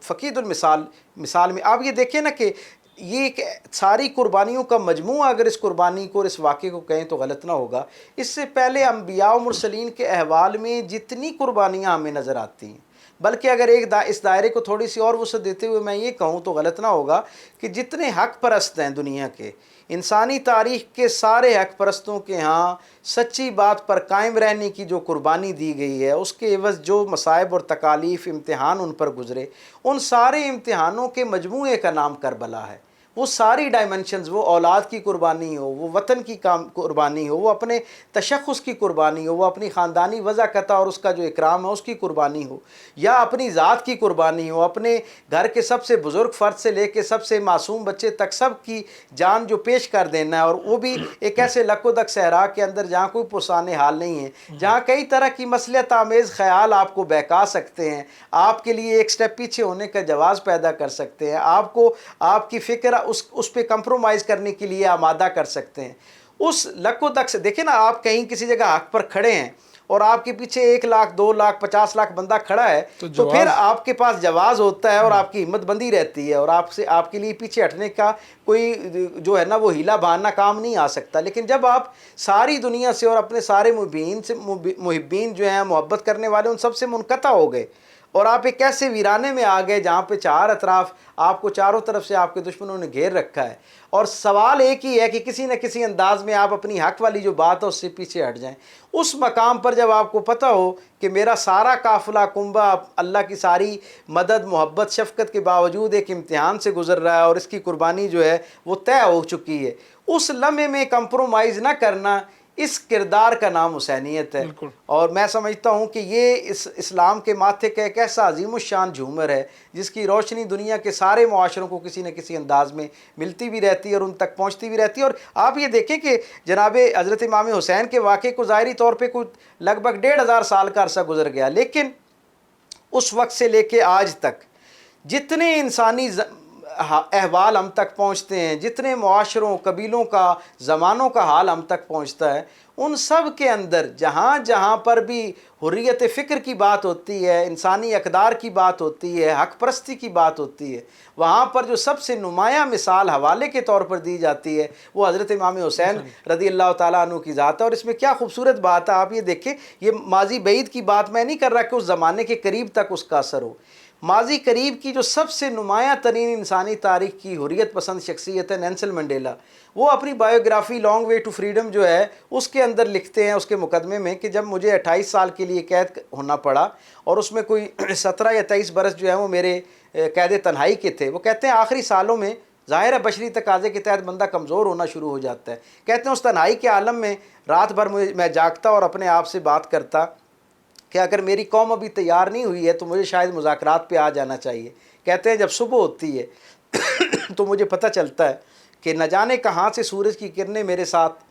فقید مثال میں آپ یہ دیکھیں نا کہ یہ ایک ساری قربانیوں کا مجموعہ اگر اس قربانی کو اور اس واقعے کو کہیں تو غلط نہ ہوگا۔ اس سے پہلے انبیاء و مرسلین کے احوال میں جتنی قربانیاں ہمیں نظر آتی ہیں، بلکہ اگر اس دائرے کو تھوڑی سی اور وسعت دیتے ہوئے میں یہ کہوں تو غلط نہ ہوگا کہ جتنے حق پرست ہیں دنیا کے، انسانی تاریخ کے سارے حق پرستوں کے ہاں سچی بات پر قائم رہنے کی جو قربانی دی گئی ہے، اس کے عوض جو مصائب اور تکالیف، امتحان ان پر گزرے، ان سارے امتحانوں کے مجموعے کا نام کربلا ہے۔ وہ ساری ڈائمنشنز، وہ اولاد کی قربانی ہو، وہ وطن کی قربانی ہو، وہ اپنے تشخص کی قربانی ہو، وہ اپنی خاندانی وضاقت اور اس کا جو اکرام ہے اس کی قربانی ہو، یا اپنی ذات کی قربانی ہو، اپنے گھر کے سب سے بزرگ فرد سے لے کے سب سے معصوم بچے تک سب کی جان جو پیش کر دینا ہے، اور وہ بھی ایک ایسے لک و دک صحرا کے اندر جہاں کوئی پرسان حال نہیں ہے، جہاں کئی طرح کی مصلحت آمیز خیال آپ کو بہکا سکتے ہیں، آپ کے لیے ایک سٹیپ پیچھے ہونے کا جواز پیدا کر سکتے ہیں، آپ کو آپ کی فکر اس پہ کمپرومائز کرنے کے لیے آمادہ کر سکتے ہیں۔ اس لک و دک سے دیکھیں نا، آپ کہیں کسی جگہ حق پر کھڑے ہیں اور آپ کے پیچھے 1 لاکھ 2 لاکھ 50 لاکھ بندہ کھڑا ہے تو پھر آپ کے پاس جواز ہوتا ہے اور آپ کی ہمت بندی رہتی ہے، اور آپ کے لیے پیچھے ہٹنے کا کوئی جو ہے نا وہ ہیلا بہانہ کام نہیں آ سکتا۔ لیکن جب آپ ساری دنیا سے اور اپنے سارے محبین جو ہیں، محبت کرنے والے، ان سب سے منقطع ہو گئے اور آپ ایک ایسے ویرانے میں آ گئے جہاں پہ چار اطراف آپ کو چاروں طرف سے آپ کے دشمنوں نے گھیر رکھا ہے، اور سوال ایک ہی ہے کہ کسی نہ کسی انداز میں آپ اپنی حق والی جو بات ہے اس سے پیچھے ہٹ جائیں۔ اس مقام پر جب آپ کو پتہ ہو کہ میرا سارا قافلہ کنبہ اللہ کی ساری مدد محبت شفقت کے باوجود ایک امتحان سے گزر رہا ہے اور اس کی قربانی جو ہے وہ طے ہو چکی ہے، اس لمحے میں کمپرومائز نہ کرنا، اس کردار کا نام حسینیت ہے۔ بالکل۔ اور میں سمجھتا ہوں کہ یہ اسلام کے ماتھے کا ایک ایسا عظیم الشان جھومر ہے جس کی روشنی دنیا کے سارے معاشروں کو کسی نہ کسی انداز میں ملتی بھی رہتی ہے اور ان تک پہنچتی بھی رہتی ہے۔ اور آپ یہ دیکھیں کہ جناب حضرت امام حسین کے واقعے کو ظاہری طور پہ کوئی لگ بھگ 1500 سال کا عرصہ گزر گیا، لیکن اس وقت سے لے کے آج تک جتنے انسانی احوال ہم تک پہنچتے ہیں، جتنے معاشروں قبیلوں کا زمانوں کا حال ہم تک پہنچتا ہے، ان سب کے اندر جہاں جہاں پر بھی حریت فکر کی بات ہوتی ہے، انسانی اقدار کی بات ہوتی ہے، حق پرستی کی بات ہوتی ہے، وہاں پر جو سب سے نمایاں مثال حوالے کے طور پر دی جاتی ہے وہ حضرت امام حسین رضی اللہ تعالیٰ عنہ کی ذات ہے۔ اور اس میں کیا خوبصورت بات ہے، آپ یہ دیکھیں، یہ ماضی بعید کی بات میں نہیں کر رہا کہ اس زمانے کے قریب تک اس کا اثر ہو، ماضی قریب کی جو سب سے نمایاں ترین انسانی تاریخ کی حریت پسند شخصیت ہے نیلسن منڈیلا، وہ اپنی biography Long Way to Freedom جو ہے اس کے اندر لکھتے ہیں اس کے مقدمے میں کہ جب مجھے 28 سال کے لیے قید ہونا پڑا اور اس میں کوئی 17 یا 23 برس جو ہے وہ میرے قید تنہائی کے تھے، وہ کہتے ہیں آخری سالوں میں ظاہر ہے بشری تقاضے کے تحت بندہ کمزور ہونا شروع ہو جاتا ہے، کہتے ہیں اس تنہائی کے عالم میں رات بھر میں جاگتا اور اپنے آپ سے بات کرتا کہ اگر میری قوم ابھی تیار نہیں ہوئی ہے تو مجھے شاید مذاکرات پہ آ جانا چاہیے۔ کہتے ہیں جب صبح ہوتی ہے تو مجھے پتہ چلتا ہے کہ نہ جانے کہاں سے سورج کی کرنیں میرے ساتھ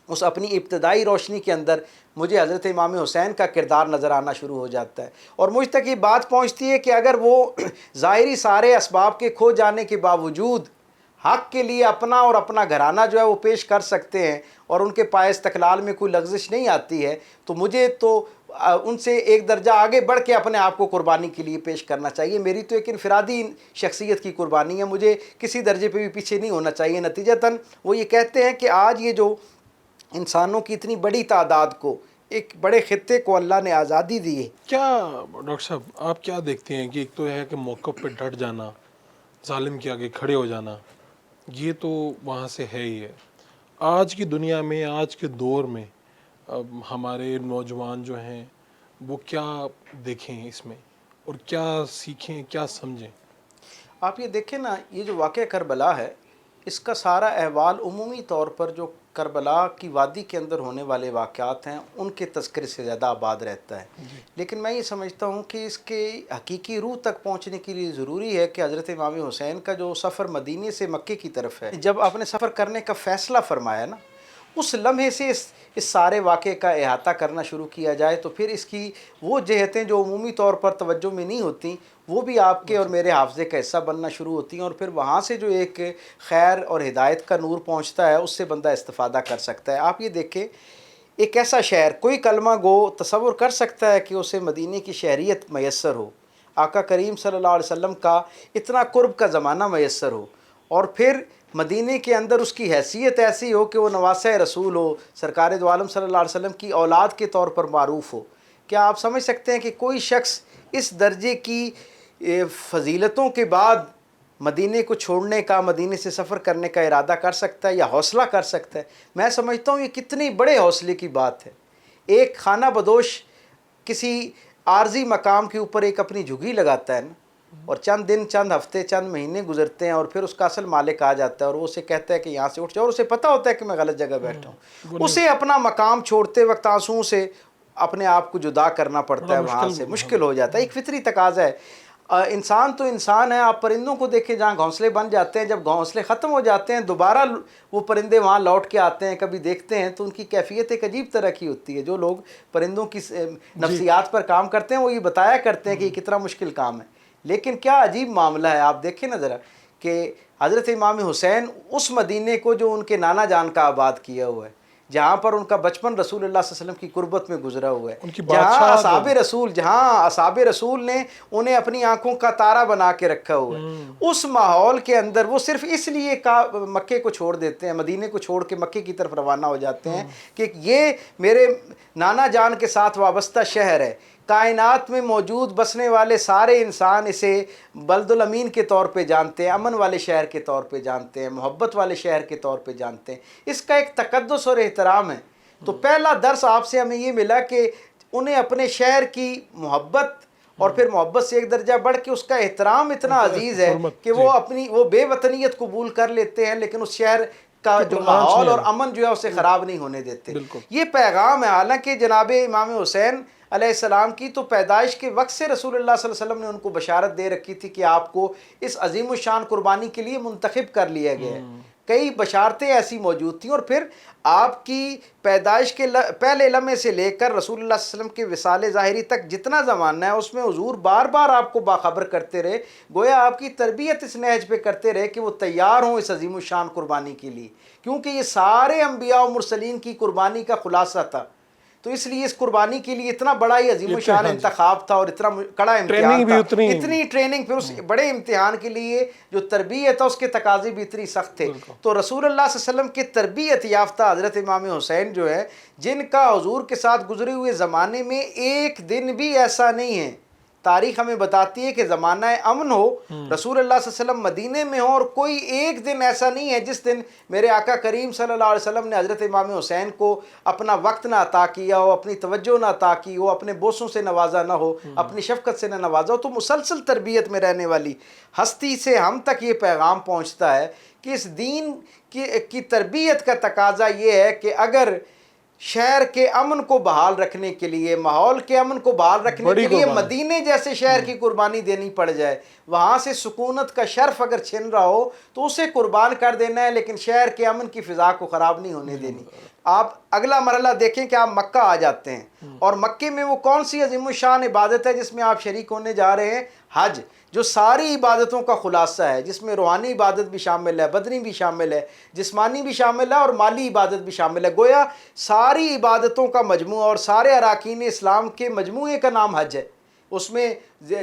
اس اپنی ابتدائی روشنی کے اندر مجھے حضرت امام حسین کا کردار نظر آنا شروع ہو جاتا ہے، اور مجھ تک یہ بات پہنچتی ہے کہ اگر وہ ظاہری سارے اسباب کے کھو جانے کے باوجود حق کے لیے اپنا اور اپنا گھرانہ جو ہے وہ پیش کر سکتے ہیں اور ان کے پائے استقلال میں کوئی لغزش نہیں آتی ہے، تو مجھے تو ان سے ایک درجہ آگے بڑھ کے اپنے آپ کو قربانی کے لیے پیش کرنا چاہیے۔ میری تو ایک انفرادی شخصیت کی قربانی ہے، مجھے کسی درجے پہ بھی پیچھے نہیں ہونا چاہیے۔ نتیجتاً وہ یہ کہتے ہیں کہ آج یہ جو انسانوں کی اتنی بڑی تعداد کو ایک بڑے خطے کو اللہ نے آزادی دی ہے۔ کیا ڈاکٹر صاحب آپ کیا دیکھتے ہیں کہ ایک تو ہے کہ موقف پہ ڈٹ جانا، ظالم کے آگے کھڑے ہو جانا، یہ تو وہاں سے ہے ہی ہے۔ آج کی دنیا میں، آج کے دور میں ہمارے نوجوان جو ہیں وہ کیا دیکھیں اس میں اور کیا سیکھیں، کیا سمجھیں؟ آپ یہ دیکھیں نا، یہ جو واقعہ کربلا ہے اس کا سارا احوال عمومی طور پر جو کربلا کی وادی کے اندر ہونے والے واقعات ہیں ان کے تذکرے سے زیادہ آباد رہتا ہے، لیکن میں یہ سمجھتا ہوں کہ اس کے حقیقی روح تک پہنچنے کے لیے ضروری ہے کہ حضرت امام حسین کا جو سفر مدینے سے مکے کی طرف ہے، جب آپ نے سفر کرنے کا فیصلہ فرمایا نا، اس لمحے سے اس سارے واقعے کا احاطہ کرنا شروع کیا جائے تو پھر اس کی وہ جہتیں جو عمومی طور پر توجہ میں نہیں ہوتی وہ بھی آپ کے اور میرے حافظے کا حصہ بننا شروع ہوتی ہیں، اور پھر وہاں سے جو ایک خیر اور ہدایت کا نور پہنچتا ہے اس سے بندہ استفادہ کر سکتا ہے۔ آپ یہ دیکھیں، ایک ایسا شہر، کوئی کلمہ گو تصور کر سکتا ہے کہ اسے مدینے کی شہریت میسر ہو، آقا کریم صلی اللہ علیہ وسلم کا اتنا قرب کا زمانہ میسر ہو، اور پھر مدینے کے اندر اس کی حیثیت ایسی ہو کہ وہ نواسہ رسول ہو، سرکار دو عالم صلی اللہ علیہ وسلم کی اولاد کے طور پر معروف ہو؟ کیا آپ سمجھ سکتے ہیں کہ کوئی شخص اس درجے کی فضیلتوں کے بعد مدینے کو چھوڑنے کا، مدینے سے سفر کرنے کا ارادہ کر سکتا ہے یا حوصلہ کر سکتا ہے؟ میں سمجھتا ہوں یہ کتنی بڑے حوصلے کی بات ہے۔ ایک خانہ بدوش کسی عارضی مقام کے اوپر ایک اپنی جھگی لگاتا ہے نا، اور چند دن، چند ہفتے، چند مہینے گزرتے ہیں اور پھر اس کا اصل مالک آ جاتا ہے اور وہ اسے کہتا ہے کہ یہاں سے اٹھ جاؤ، اور اسے پتہ ہوتا ہے کہ میں غلط جگہ بیٹھا ہوں، اسے اپنا مقام چھوڑتے وقت آنسوؤں سے اپنے آپ کو جدا کرنا پڑتا ہے، وہاں سے مشکل ہو جاتا ہے۔ ایک فطری تقاضا ہے، انسان تو انسان ہے۔ آپ پرندوں کو دیکھیں جہاں گھونسلے بن جاتے ہیں، جب گھونسلے ختم ہو جاتے ہیں دوبارہ وہ پرندے وہاں لوٹ کے آتے ہیں، کبھی دیکھتے ہیں تو ان کی کیفیت ایک عجیب طرح کی ہوتی ہے۔ جو لوگ پرندوں کی نفسیات پر کام کرتے ہیں وہ یہ بتایا کرتے ہیں کہ یہ کتنا مشکل کام ہے، لیکن کیا عجیب معاملہ ہے۔ آپ دیکھیں نا ذرا کہ حضرت امام حسین اس مدینے کو جو ان کے نانا جان کا آباد کیا ہوا ہے، جہاں پر ان کا بچپن رسول اللہ صلی اللہ علیہ وسلم کی قربت میں گزرا ہوا ہے، جہاں اصحاب رسول نے انہیں اپنی آنکھوں کا تارا بنا کے رکھا ہوا ہے، اس ماحول کے اندر وہ صرف اس لیے مکے کو چھوڑ دیتے ہیں، مدینے کو چھوڑ کے مکے کی طرف روانہ ہو جاتے ہیں کہ یہ میرے نانا جان کے ساتھ وابستہ شہر ہے، کائنات میں موجود بسنے والے سارے انسان اسے بلد الامین کے طور پہ جانتے ہیں، امن والے شہر کے طور پہ جانتے ہیں، محبت والے شہر کے طور پہ جانتے ہیں۔ اس کا ایک تقدس اور احترام ہے۔ تو پہلا درس آپ سے ہمیں یہ ملا کہ انہیں اپنے شہر کی محبت اور پھر محبت سے ایک درجہ بڑھ کے اس کا احترام اتنا عزیز ہے کہ وہ بے وطنیت قبول کر لیتے ہیں، لیکن اس شہر کا جو ماحول اور امن جو ہے اسے خراب نہیں ہونے دیتے۔ یہ پیغام ہے۔ حالانکہ جناب امام حسین علیہ السلام کی تو پیدائش کے وقت سے رسول اللہ صلی اللہ علیہ وسلم نے ان کو بشارت دے رکھی تھی کہ آپ کو اس عظیم الشان قربانی کے لیے منتخب کر لیا گیا ہے۔ کئی بشارتیں ایسی موجود تھیں، اور پھر آپ کی پیدائش کے پہلے لمحے سے لے کر رسول اللہ صلی اللہ علیہ وسلم کے وصال ظاہری تک جتنا زمانہ ہے اس میں حضور بار بار آپ کو باخبر کرتے رہے، گویا آپ کی تربیت اس نہج پہ کرتے رہے کہ وہ تیار ہوں اس عظیم الشان قربانی کے لیے، کیونکہ یہ سارے انبیاء و مرسلین کی قربانی کا خلاصہ تھا۔ تو اس لیے اس قربانی کے لیے اتنا بڑا ہی عظیم الشان انتخاب تھا اور اتنا کڑا امتحان تھا، اتنی ٹریننگ، پھر اس بڑے امتحان کے لیے جو تربیت ہے اس کے تقاضے بھی اتنی سخت تھے۔ تو رسول اللہ صلی اللہ علیہ وسلم کے تربیت یافتہ حضرت امام حسین جو ہے، جن کا حضور کے ساتھ گزرے ہوئے زمانے میں ایک دن بھی ایسا نہیں ہے، تاریخ ہمیں بتاتی ہے کہ زمانہ امن ہو، رسول اللہ صلی اللہ علیہ وسلم مدینے میں ہو، اور کوئی ایک دن ایسا نہیں ہے جس دن میرے آقا کریم صلی اللہ علیہ وسلم نے حضرت امام حسین کو اپنا وقت نہ عطا کیا ہو، اپنی توجہ نہ عطا کی ہو، اپنے بوسوں سے نوازا نہ ہو، اپنی شفقت سے نہ نوازا ہو۔ تو مسلسل تربیت میں رہنے والی ہستی سے ہم تک یہ پیغام پہنچتا ہے کہ اس دین کی تربیت کا تقاضا یہ ہے کہ اگر شہر کے امن کو بحال رکھنے کے لیے، ماحول کے امن کو بحال رکھنے کے لیے مدینے جیسے شہر کی قربانی دینی پڑ جائے، وہاں سے سکونت کا شرف اگر چھن رہا ہو تو اسے قربان کر دینا ہے، لیکن شہر کے امن کی فضا کو خراب نہیں ہونے دینی۔ آپ اگلا مرحلہ دیکھیں کہ آپ مکہ آ جاتے ہیں، اور مکے میں وہ کون سی عظیم الشان عبادت ہے جس میں آپ شریک ہونے جا رہے ہیں؟ حج، جو ساری عبادتوں کا خلاصہ ہے، جس میں روحانی عبادت بھی شامل ہے، بدنی بھی شامل ہے، جسمانی بھی شامل ہے، اور مالی عبادت بھی شامل ہے۔ گویا ساری عبادتوں کا مجموعہ اور سارے اراکین اسلام کے مجموعے کا نام حج ہے۔ اس میں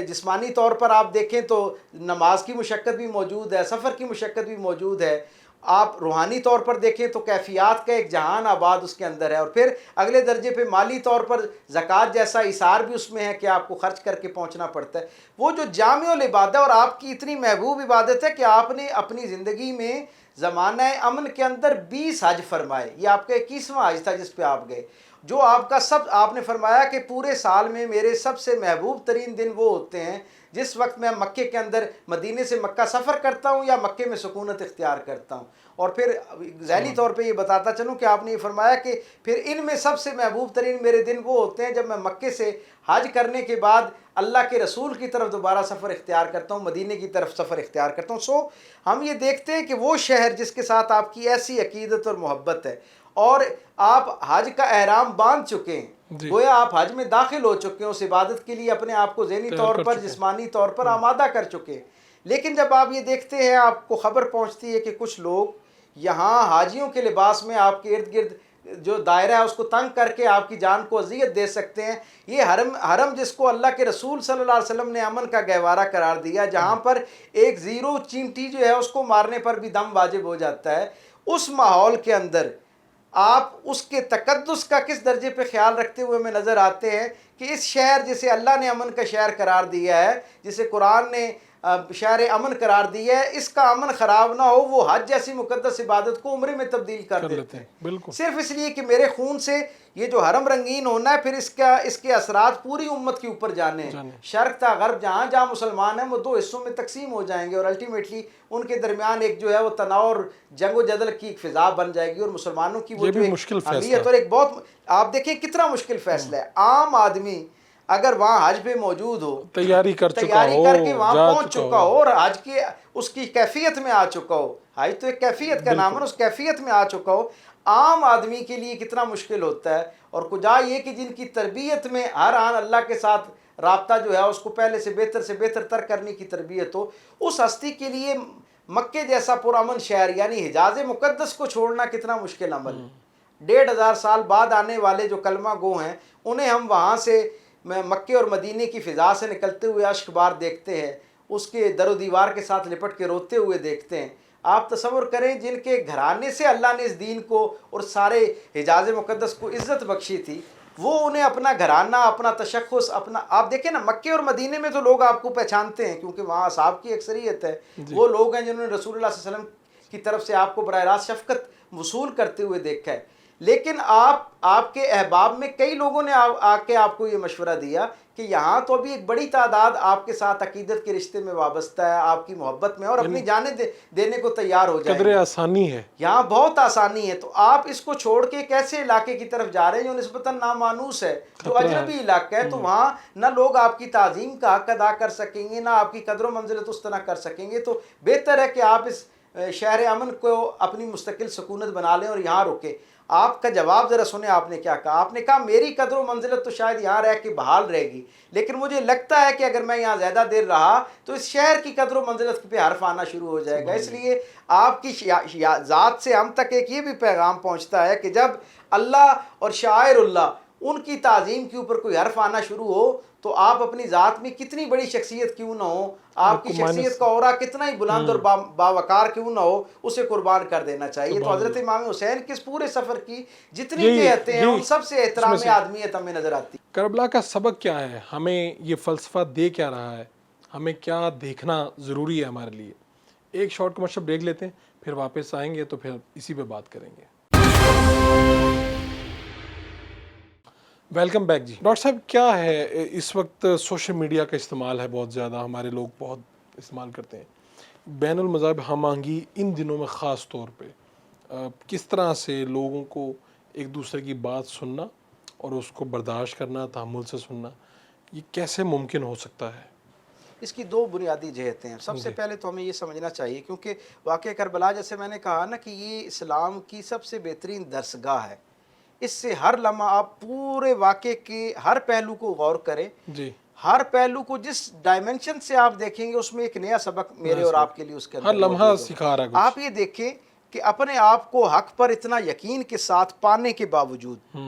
جسمانی طور پر آپ دیکھیں تو نماز کی مشقت بھی موجود ہے، سفر کی مشقت بھی موجود ہے۔ آپ روحانی طور پر دیکھیں تو کیفیات کا ایک جہان آباد اس کے اندر ہے، اور پھر اگلے درجے پہ مالی طور پر زکوٰۃ جیسا ایثار بھی اس میں ہے کہ آپ کو خرچ کر کے پہنچنا پڑتا ہے۔ وہ جو جامع العبادت اور آپ کی اتنی محبوب عبادت ہے کہ آپ نے اپنی زندگی میں زمانہ امن کے اندر 20 حج فرمائے۔ یہ آپ کا 21واں حج تھا جس پہ آپ گئے، جو آپ نے فرمایا کہ پورے سال میں میرے سب سے محبوب ترین دن وہ ہوتے ہیں جس وقت میں مکے کے اندر مدینے سے مکہ سفر کرتا ہوں یا مکے میں سکونت اختیار کرتا ہوں۔ اور پھر ذہنی طور پہ یہ بتاتا چلوں کہ آپ نے یہ فرمایا کہ پھر ان میں سب سے محبوب ترین میرے دن وہ ہوتے ہیں جب میں مکے سے حج کرنے کے بعد اللہ کے رسول کی طرف دوبارہ سفر اختیار کرتا ہوں، مدینے کی طرف سفر اختیار کرتا ہوں۔ ہم یہ دیکھتے ہیں کہ وہ شہر جس کے ساتھ آپ کی ایسی عقیدت اور محبت ہے، اور آپ حج کا احرام باندھ چکے ہیں، گویا آپ حج میں داخل ہو چکے ہیں، اس عبادت کے لیے اپنے آپ کو ذہنی طور پر، جسمانی طور پر آمادہ کر چکے ہیں۔ لیکن جب آپ یہ دیکھتے ہیں، آپ کو خبر پہنچتی ہے کہ کچھ لوگ یہاں حاجیوں کے لباس میں آپ کے ارد گرد جو دائرہ ہے اس کو تنگ کر کے آپ کی جان کو اذیت دے سکتے ہیں۔ یہ حرم جس کو اللہ کے رسول صلی اللہ علیہ وسلم نے امن کا گہوارہ قرار دیا، جہاں پر ایک زیرو چینٹی جو ہے اس کو مارنے پر بھی دم واجب ہو جاتا ہے، اس ماحول کے اندر آپ اس کے تقدس کا کس درجے پہ خیال رکھتے ہوئے ہمیں نظر آتے ہیں کہ اس شہر جسے اللہ نے امن کا شہر قرار دیا ہے، جسے قرآن نے شہر امن قرار دیا ہے، اس کا امن خراب نہ ہو، وہ حج جیسی مقدس عبادت کو عمرے میں تبدیل کر دیتے ہیں، بالکل صرف اس لیے کہ میرے خون سے یہ جو حرم رنگین ہونا ہے، پھر اس کے اثرات پوری امت کے اوپر جانے ہیں۔ شرق تا غرب جہاں جہاں مسلمان ہیں وہ دو حصوں میں تقسیم ہو جائیں گے، اور الٹیمیٹلی ان کے درمیان ایک جو ہے وہ تناؤ اور جنگ و جدل کی ایک فضا بن جائے گی، اور مسلمانوں کی وہ جو ایک اہمیت اور ایک بہت، آپ دیکھیں کتنا مشکل فیصلہ ہے۔ عام آدمی اگر وہاں حج پہ موجود ہو، تیاری کر کے وہاں پہنچ چکا ہو، اور حج کے اس کی کیفیت میں آ چکا ہو، حج تو ایک کیفیت کا نام ہے، اس کیفیت میں آ چکا ہو، عام آدمی کے لیے کتنا مشکل ہوتا ہے۔ اور کجا یہ کہ جن کی تربیت میں ہر آن اللہ کے ساتھ رابطہ جو ہے اس کو پہلے سے بہتر تر کرنے کی تربیت ہو، اس ہستی کے لیے مکے جیسا پرامن شہر یعنی حجاز مقدس کو چھوڑنا کتنا مشکل عمل ہے۔ 1500 سال بعد آنے والے جو کلمہ گو ہیں انہیں ہم وہاں سے مکے اور مدینے کی فضا سے نکلتے ہوئے اشک بار دیکھتے ہیں، اس کے در و دیوار کے ساتھ لپٹ کے روتے ہوئے دیکھتے ہیں۔ آپ تصور کریں جن کے گھرانے سے اللہ نے اس دین کو اور سارے حجاز مقدس کو عزت بخشی تھی، وہ انہیں اپنا گھرانہ، اپنا تشخص، اپنا، آپ دیکھیں نا مکے اور مدینے میں تو لوگ آپ کو پہچانتے ہیں کیونکہ وہاں اصحاب کی اکثریت ہے، وہ لوگ ہیں جنہوں نے رسول اللہ صلی اللہ علیہ وسلم کی طرف سے آپ کو براہ راست شفقت وصول کرتے ہوئے دیکھا ہے، لیکن آپ کے احباب میں کئی لوگوں نے آ کے آپ کو یہ مشورہ دیا کہ یہاں تو ابھی ایک بڑی تعداد آپ کے ساتھ عقیدت کے رشتے میں وابستہ ہے، آپ کی محبت میں، اور اپنی جانیں دینے کو تیار ہو جائیں قدر گے، آسانی ہے یہاں بہت آسانی ہے، تو آپ اس کو چھوڑ کے ایک ایسے علاقے کی طرف جا رہے ہیں جو نسبتاً نامانوس ہے، جو خطرہ ہے۔ اجنبی علاقہ ہے، تو وہاں نہ لوگ آپ کی تعظیم کا حق ادا کر سکیں گے، نہ آپ کی قدر و منزلت اس طرح کر سکیں گے، تو بہتر ہے کہ آپ اس شہر امن کو اپنی مستقل سکونت بنا لیں اور یہاں رکیں۔ آپ کا جواب ذرا سنیں، آپ نے کیا کہا؟ آپ نے کہا میری قدر و منزلت تو شاید یہاں رہ کے بحال رہے گی، لیکن مجھے لگتا ہے کہ اگر میں یہاں زیادہ دیر رہا تو اس شہر کی قدر و منزلت پہ حرف آنا شروع ہو جائے گا، اس لیے آپ کی ذات سے ہم تک ایک یہ بھی پیغام پہنچتا ہے کہ جب اللہ اور شاعر اللہ ان کی تعظیم کے اوپر کوئی حرف آنا شروع ہو تو آپ اپنی ذات میں کتنی بڑی شخصیت کیوں نہ ہو، آپ کی شخصیت کا اورا کتنا ہی بلند اور باوقار کیوں نہ ہو، اسے قربان کر دینا چاہیے۔ تو حضرت امام حسین کے اس پورے سفر کی جتنی جہتیں ہیں ان سب سے احترام آدمیت ہمیں نظر آتی۔ کربلا کا سبق کیا ہے، ہمیں یہ فلسفہ دے کیا رہا ہے، ہمیں کیا دیکھنا ضروری ہے ہمارے لیے؟ ایک شارٹ کمرشل بریک لیتے ہیں، پھر واپس آئیں گے تو پھر اسی پہ بات کریں گے۔ ویلکم بیک جی۔ ڈاکٹر صاحب کیا ہے اس وقت سوشل میڈیا کا استعمال ہے بہت زیادہ، ہمارے لوگ بہت استعمال کرتے ہیں، بین المذاہب ہم آہنگی ان دنوں میں خاص طور پہ کس طرح سے لوگوں کو ایک دوسرے کی بات سننا اور اس کو برداشت کرنا، تحمل سے سننا، یہ کیسے ممکن ہو سکتا ہے؟ اس کی دو بنیادی جہتیں ہیں۔ سب سے پہلے تو ہمیں یہ سمجھنا چاہیے کیونکہ واقعہ کربلا جیسے میں نے کہا نا کہ یہ اسلام کی سب سے بہترین درسگاہ ہے، اس سے ہر لمحہ آپ پورے واقعے کے ہر پہلو کو غور کریں، جی، ہر پہلو کو جس ڈائمنشن سے آپ دیکھیں گے اس میں ایک نیا سبق میرے اور آپ کے لیے اس کے ہر اندر لمحہ موجود ہوگا۔ سکھا رہا ہے آپ یہ دیکھیں کہ اپنے آپ کو حق پر اتنا یقین کے ساتھ پانے کے باوجود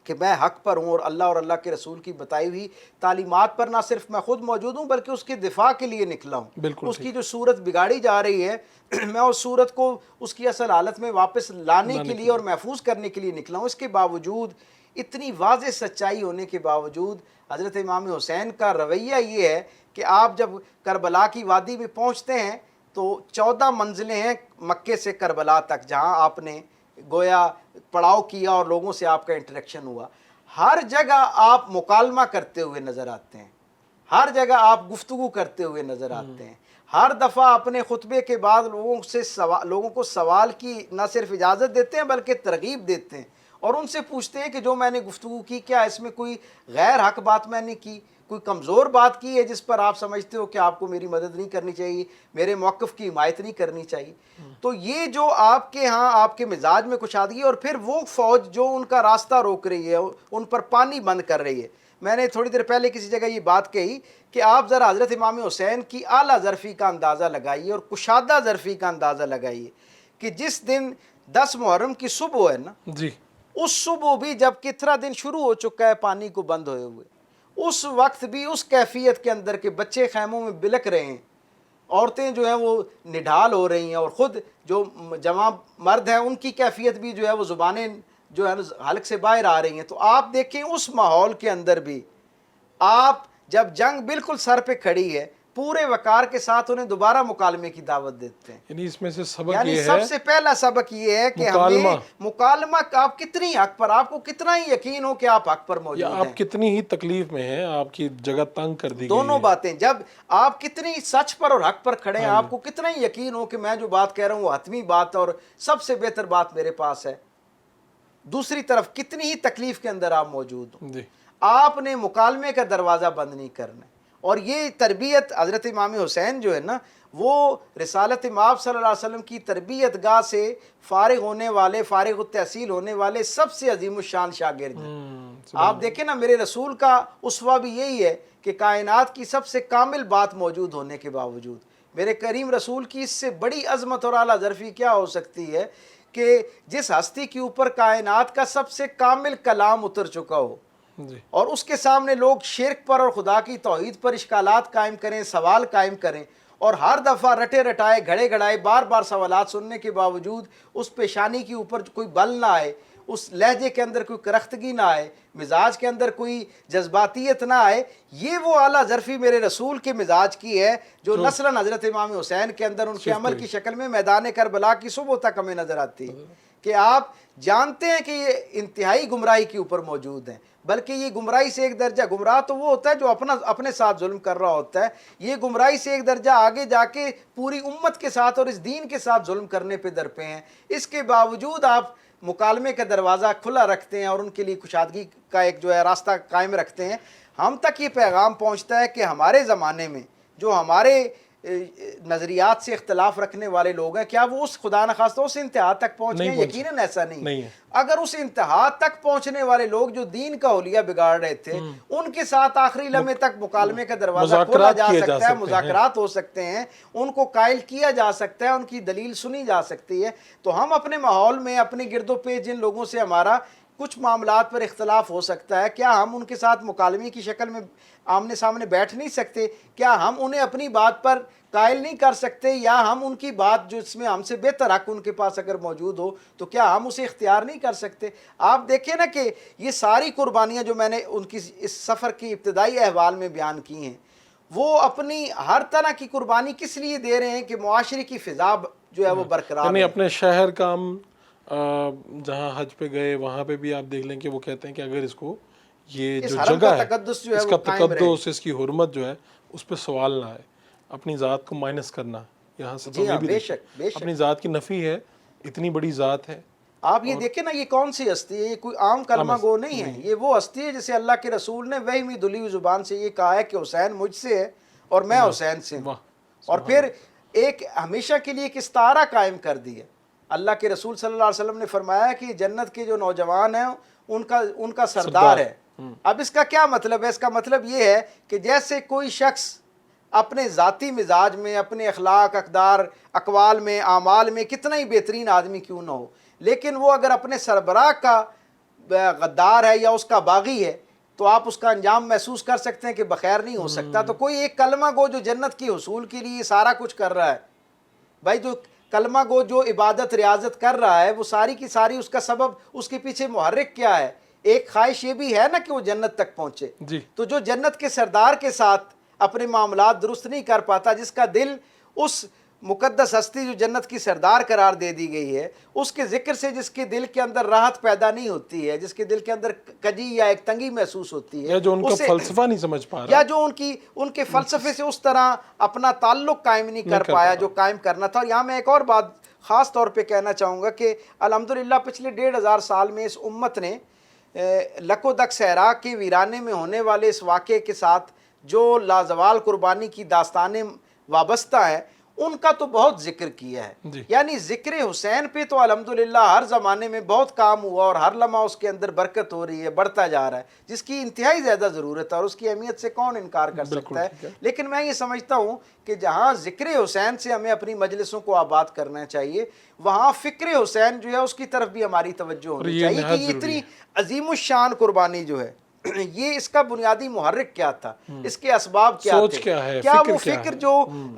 کہ میں حق پر ہوں اور اللہ کے رسول کی بتائی ہوئی تعلیمات پر نہ صرف میں خود موجود ہوں بلکہ اس کے دفاع کے لیے نکلا ہوں، بالکل اس کی جو صورت بگاڑی جا رہی ہے میں اس صورت کو اس کی اصل حالت میں واپس لانے کے لیے اور محفوظ کرنے کے لیے نکلا ہوں۔ اس کے باوجود، اتنی واضح سچائی ہونے کے باوجود، حضرت امام حسین کا رویہ یہ ہے کہ آپ جب کربلا کی وادی میں پہنچتے ہیں تو 14 منزلیں ہیں مکے سے کربلا تک جہاں آپ نے گویا پڑاؤ کیا اور لوگوں سے آپ کا انٹریکشن ہوا، ہر جگہ آپ مکالمہ کرتے ہوئے نظر آتے ہیں، ہر جگہ آپ گفتگو کرتے ہوئے نظر آتے ہیں، ہر دفعہ اپنے خطبے کے بعد لوگوں کو سوال کی نہ صرف اجازت دیتے ہیں بلکہ ترغیب دیتے ہیں اور ان سے پوچھتے ہیں کہ جو میں نے گفتگو کی کیا اس میں کوئی غیر حق بات میں نے کی، کوئی کمزور بات کی ہے جس پر آپ سمجھتے ہو کہ آپ کو میری مدد نہیں کرنی چاہیے، میرے موقف کی حمایت نہیں کرنی چاہیے۔ تو یہ جو آپ کے ہاں آپ کے مزاج میں کشادگی، اور پھر وہ فوج جو ان کا راستہ روک رہی ہے، ان پر پانی بند کر رہی ہے۔ میں نے تھوڑی دیر پہلے کسی جگہ یہ بات کہی کہ آپ ذرا حضرت امام حسین کی اعلیٰ ظرفی کا اندازہ لگائیے اور کشادہ ظرفی کا اندازہ لگائیے کہ جس دن 10 محرم کی صبح ہے نا، جی، اس صبح بھی جب کتنا دن شروع ہو چکا ہے پانی کو بند ہوئے ہوئے، اس وقت بھی اس کیفیت کے اندر کے بچے خیموں میں بلک رہے ہیں، عورتیں جو ہیں وہ نڈھال ہو رہی ہیں، اور خود جو جوان مرد ہیں ان کی کیفیت بھی جو ہے وہ زبانیں جو ہے حلق سے باہر آ رہی ہیں۔ تو آپ دیکھیں اس ماحول کے اندر بھی آپ جب جنگ بالکل سر پہ کھڑی ہے پورے وقار کے ساتھ انہیں دوبارہ مکالمے کی دعوت دیتے ہیں۔ یعنی اس میں سے سبق یعنی یہ سب ہے سے پہلا سبق یہ ہے کہ ہمیں مکالمہ آپ کتنی حق پر، آپ کو کتنا ہی یقین ہو کہ آپ حق پر یا موجود ہیں، آپ کتنی ہی تکلیف میں ہیں، آپ کی جگہ تنگ کر دی گئی دونوں ہے۔ باتیں، جب آپ کتنی سچ پر اور حق پر کھڑے ہیں، آپ کو کتنا ہی یقین ہو کہ میں جو بات کہہ رہا ہوں وہ حتمی بات اور سب سے بہتر بات میرے پاس ہے، دوسری طرف کتنی ہی تکلیف کے اندر آپ موجود ہوں، جی، آپ نے مکالمے کا دروازہ بند نہیں کرنا۔ اور یہ تربیت حضرت امام حسین جو ہے نا، وہ رسالت مآب صلی اللہ علیہ وسلم کی تربیت گاہ سے فارغ ہونے والے، فارغ التحصیل ہونے والے سب سے عظیم الشان شاگرد ہیں۔ آپ دیکھیں نا، میرے رسول کا اسوہ بھی یہی ہے کہ کائنات کی سب سے کامل بات موجود ہونے کے باوجود میرے کریم رسول کی اس سے بڑی عظمت اور اعلیٰ ظرفی کیا ہو سکتی ہے کہ جس ہستی کے اوپر کائنات کا سب سے کامل کلام اتر چکا ہو جی، اور اس کے سامنے لوگ شرک پر اور خدا کی توحید پر اشکالات قائم کریں، سوال قائم کریں، اور ہر دفعہ رٹے رٹائے گھڑے گھڑائے بار بار سوالات سننے کے باوجود اس پیشانی کے اوپر کوئی بل نہ آئے، اس لہجے کے اندر کوئی کرختگی نہ آئے، مزاج کے اندر کوئی جذباتیت نہ آئے، یہ وہ اعلیٰ ظرفی میرے رسول کے مزاج کی ہے جو نسلاً حضرت امام حسین کے اندر ان کے عمل کی شکل میں میدان کربلا کی صبح تک ہمیں نظر آتی ہے کہ آپ جانتے ہیں کہ یہ انتہائی گمراہی کے اوپر موجود ہیں، بلکہ یہ گمراہی سے ایک درجہ، گمراہ تو وہ ہوتا ہے جو اپنے ساتھ ظلم کر رہا ہوتا ہے، یہ گمراہی سے ایک درجہ آگے جا کے پوری امت کے ساتھ اور اس دین کے ساتھ ظلم کرنے پہ درپے ہیں۔ اس کے باوجود آپ مکالمے کا دروازہ کھلا رکھتے ہیں اور ان کے لیے کشادگی کا ایک جو ہے راستہ قائم رکھتے ہیں۔ ہم تک یہ پیغام پہنچتا ہے کہ ہمارے زمانے میں جو ہمارے نظریات سے اختلاف رکھنے والے لوگ ہیں، کیا وہ اس خدا نخواستہ اس انتہا تک پہنچ گئے؟ یقیناً ایسا نہیں ہے۔ اگر اس انتہا تک پہنچنے والے لوگ جو دین کا حلیہ بگاڑ رہے تھے، ان کے ساتھ آخری لمحے تک مکالمے کا دروازہ کھولا جا سکتا ہے، مذاکرات ہو سکتے ہیں، ان کو قائل کیا جا سکتا ہے، ان کی دلیل سنی جا سکتی ہے۔ تو ہم اپنے ماحول میں اپنے گرد و پیش جن لوگوں سے ہمارا کچھ معاملات پر اختلاف ہو سکتا ہے، کیا ہم ان کے ساتھ مکالمے کی شکل میں آمنے سامنے بیٹھ نہیں سکتے؟ کیا ہم انہیں اپنی بات پر قائل نہیں کر سکتے؟ یا ہم ان کی بات جو اس میں ہم سے بہتر حق ان کے پاس اگر موجود ہو تو کیا ہم اسے اختیار نہیں کر سکتے؟ آپ دیکھیں نا کہ یہ ساری قربانیاں جو میں نے ان کی اس سفر کی ابتدائی احوال میں بیان کی ہیں، وہ اپنی ہر طرح کی قربانی کس لیے دے رہے ہیں کہ معاشرے کی فضا جو ہے وہ برقرار یعنی ہے۔ اپنے شہر کا ہم جہاں حج پہ گئے وہاں پہ بھی آپ دیکھ لیں کہ وہ کہتے ہیں کہ اگر اس کو یہ جو جگہ ہے اس کا تقدس، اس کی حرمت جو ہے اس پہ سوال نہ آئے، اپنی ذات کو مائنس کرنا، یہاں سے تو یہ بھی دیکھیں اپنی ذات کی نفی ہے، اتنی بڑی ذات ہے۔ آپ یہ دیکھیں نا، یہ کون سی ہستی ہے؟ یہ کوئی عام کلمہ گو نہیں ہے، یہ وہ ہستی ہے جسے اللہ کے رسول نے وحی میں دلی ہوئی زبان سے یہ کہا ہے کہ حسین مجھ سے ہے اور میں حسین سے ہوں، اور پھر ایک ہمیشہ کے لیے ایک استعارہ قائم کر دی ہے۔ اللہ کے رسول صلی اللہ علیہ وسلم نے فرمایا کہ جنت کے جو نوجوان ہیں ان کا سردار ہے۔ اب اس کا کیا مطلب ہے؟ اس کا مطلب یہ ہے کہ جیسے کوئی شخص اپنے ذاتی مزاج میں، اپنے اخلاق، اقدار، اقوال میں، اعمال میں کتنا ہی بہترین آدمی کیوں نہ ہو، لیکن وہ اگر اپنے سربراہ کا غدار ہے یا اس کا باغی ہے تو آپ اس کا انجام محسوس کر سکتے ہیں کہ بخیر نہیں ہو سکتا۔ تو کوئی ایک کلمہ گو جو جنت کی حصول کے لیے سارا کچھ کر رہا ہے، بھائی جو کلمہ گو جو عبادت ریاضت کر رہا ہے وہ ساری کی ساری اس کا سبب، اس کے پیچھے محرک کیا ہے؟ ایک خواہش یہ بھی ہے نا کہ وہ جنت تک پہنچے۔ تو جو جنت کے سردار کے ساتھ اپنے معاملات درست نہیں کر پاتا، جس کا دل اس مقدس ہستی جو جنت کی سردار قرار دے دی گئی ہے اس کے ذکر سے جس کے دل کے اندر راحت پیدا نہیں ہوتی ہے، جس کے دل کے اندر کجی یا ایک تنگی محسوس ہوتی ہے، یا جو ان کا فلسفہ نہیں سمجھ پا رہا، یا جو ان کے فلسفے سے اس طرح اپنا تعلق قائم نہیں کر پایا جو قائم کرنا تھا۔ اور یہاں میں ایک اور بات خاص طور پہ کہنا چاہوں گا کہ الحمدللہ پچھلے 1500 سال میں اس امت نے لک و دک صحرا کے ویرانے میں ہونے والے اس واقعے کے ساتھ جو لازوال قربانی کی داستانیں وابستہ ہیں ان کا تو بہت ذکر کیا ہے۔ یعنی ذکر حسین پہ تو الحمدللہ ہر زمانے میں بہت کام ہوا اور ہر لمحہ اس کے اندر برکت ہو رہی ہے، بڑھتا جا رہا ہے، جس کی انتہائی زیادہ ضرورت ہے اور اس کی اہمیت سے کون انکار کر سکتا ہے۔ لیکن میں یہ سمجھتا ہوں کہ جہاں ذکر حسین سے ہمیں اپنی مجلسوں کو آباد کرنا چاہیے، وہاں فکر حسین جو ہے اس کی طرف بھی ہماری توجہ ہونی چاہیے کہ یہ اتنی عظیم الشان قربانی جو ہے یہ اس کا بنیادی محرک کیا تھا، اس کے اسباب کیا تھے، کیا وہ فکر جو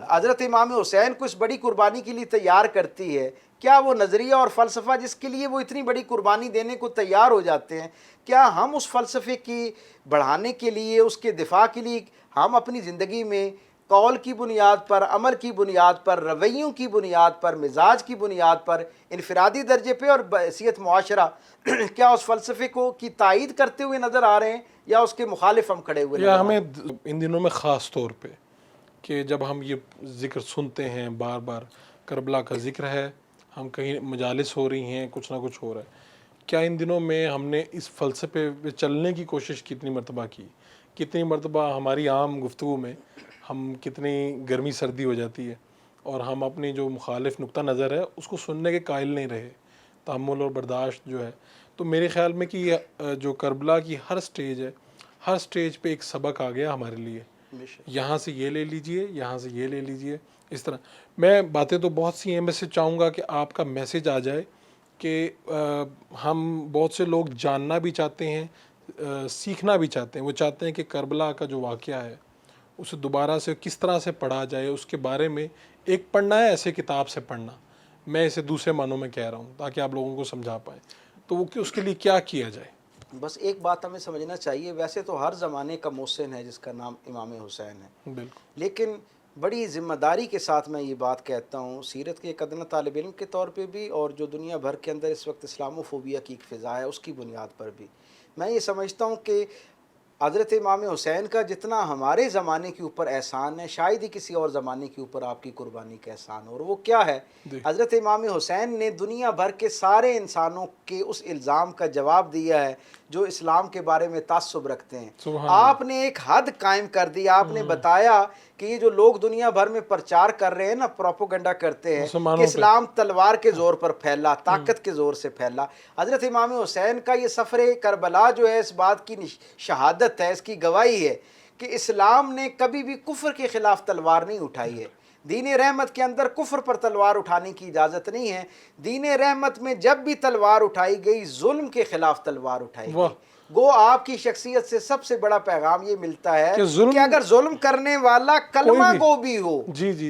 حضرت امام حسین کو اس بڑی قربانی کے لیے تیار کرتی ہے، کیا وہ نظریہ اور فلسفہ جس کے لیے وہ اتنی بڑی قربانی دینے کو تیار ہو جاتے ہیں، کیا ہم اس فلسفے کی بڑھانے کے لیے، اس کے دفاع کے لیے ہم اپنی زندگی میں قول کی بنیاد پر، عمل کی بنیاد پر، رویوں کی بنیاد پر، مزاج کی بنیاد پر، انفرادی درجے پہ اور بحیثیت معاشرہ کیا اس فلسفے کو کی تائید کرتے ہوئے نظر آ رہے ہیں یا اس کے مخالف ہم کھڑے ہوئے نظر آ رہے ہیں؟ ہمیں ان دنوں میں خاص طور پہ کہ جب ہم یہ ذکر سنتے ہیں، بار بار کربلا کا ذکر ہے، ہم کہیں مجالس ہو رہی ہیں، کچھ نہ کچھ ہو رہا ہے، کیا ان دنوں میں ہم نے اس فلسفے پہ چلنے کی کوشش کتنی مرتبہ کی؟ کتنی مرتبہ ہماری عام گفتگو میں ہم کتنی گرمی سردی ہو جاتی ہے اور ہم اپنی جو مخالف نقطہ نظر ہے اس کو سننے کے قائل نہیں رہے، تحمل اور برداشت جو ہے۔ تو میرے خیال میں کہ یہ جو کربلا کی ہر سٹیج ہے، ہر سٹیج پہ ایک سبق آ گیا ہمارے لیے، یہاں سے یہ لے لیجئے، یہاں سے یہ لے لیجئے، اس طرح۔ میں باتیں تو بہت سی ہیں، میں سے چاہوں گا کہ آپ کا میسیج آ جائے کہ ہم بہت سے لوگ جاننا بھی چاہتے ہیں، سیکھنا بھی چاہتے ہیں، وہ چاہتے ہیں کہ کربلا کا جو واقعہ ہے اسے دوبارہ سے کس طرح سے پڑھا جائے، اس کے بارے میں ایک پڑھنا ہے ایسے کتاب سے پڑھنا، میں اسے دوسرے معنوں میں کہہ رہا ہوں تاکہ آپ لوگوں کو سمجھا پائیں۔ تو وہ اس کے لیے کیا کیا جائے؟ بس ایک بات ہمیں سمجھنا چاہیے، ویسے تو ہر زمانے کا محسن ہے جس کا نام امام حسین ہے، بالکل لیکن بڑی ذمہ داری کے ساتھ میں یہ بات کہتا ہوں، سیرت کے ایک ادنا طالب علم کے طور پہ بھی، اور جو دنیا بھر کے اندر اس وقت اسلام فوبیا کی ایک فضا ہے اس کی بنیاد پر بھی، میں یہ سمجھتا ہوں کہ حضرت امام حسین کا جتنا ہمارے زمانے کے اوپر احسان ہے، شاید ہی کسی اور زمانے کے اوپر آپ کی قربانی کا احسان ہو، اور وہ کیا ہے؟ حضرت امام حسین نے دنیا بھر کے سارے انسانوں کے اس الزام کا جواب دیا ہے جو اسلام کے بارے میں تعصب رکھتے ہیں۔ آپ نے ایک حد قائم کر دی، آپ نے بتایا کہ یہ جو لوگ دنیا بھر میں پرچار کر رہے ہیں نا، پروپوگنڈا کرتے ہیں کہ اسلام تلوار کے زور پر پھیلا، طاقت کے زور سے پھیلا، حضرت امام حسین کا یہ سفر کربلا جو ہے اس بات کی شہادت ہے، اس کی گواہی ہے کہ اسلام نے کبھی بھی کفر کے خلاف تلوار نہیں اٹھائی ہے۔ دین رحمت کے اندر کفر پر تلوار اٹھانے کی اجازت نہیں ہے، دین رحمت میں جب بھی تلوار اٹھائی گئی ظلم کے خلاف تلوار اٹھائی گئی۔ گو آپ کی شخصیت سے سب سے بڑا پیغام یہ ملتا ہے کہ اگر ظلم کرنے والا کلمہ گو بھی ہو،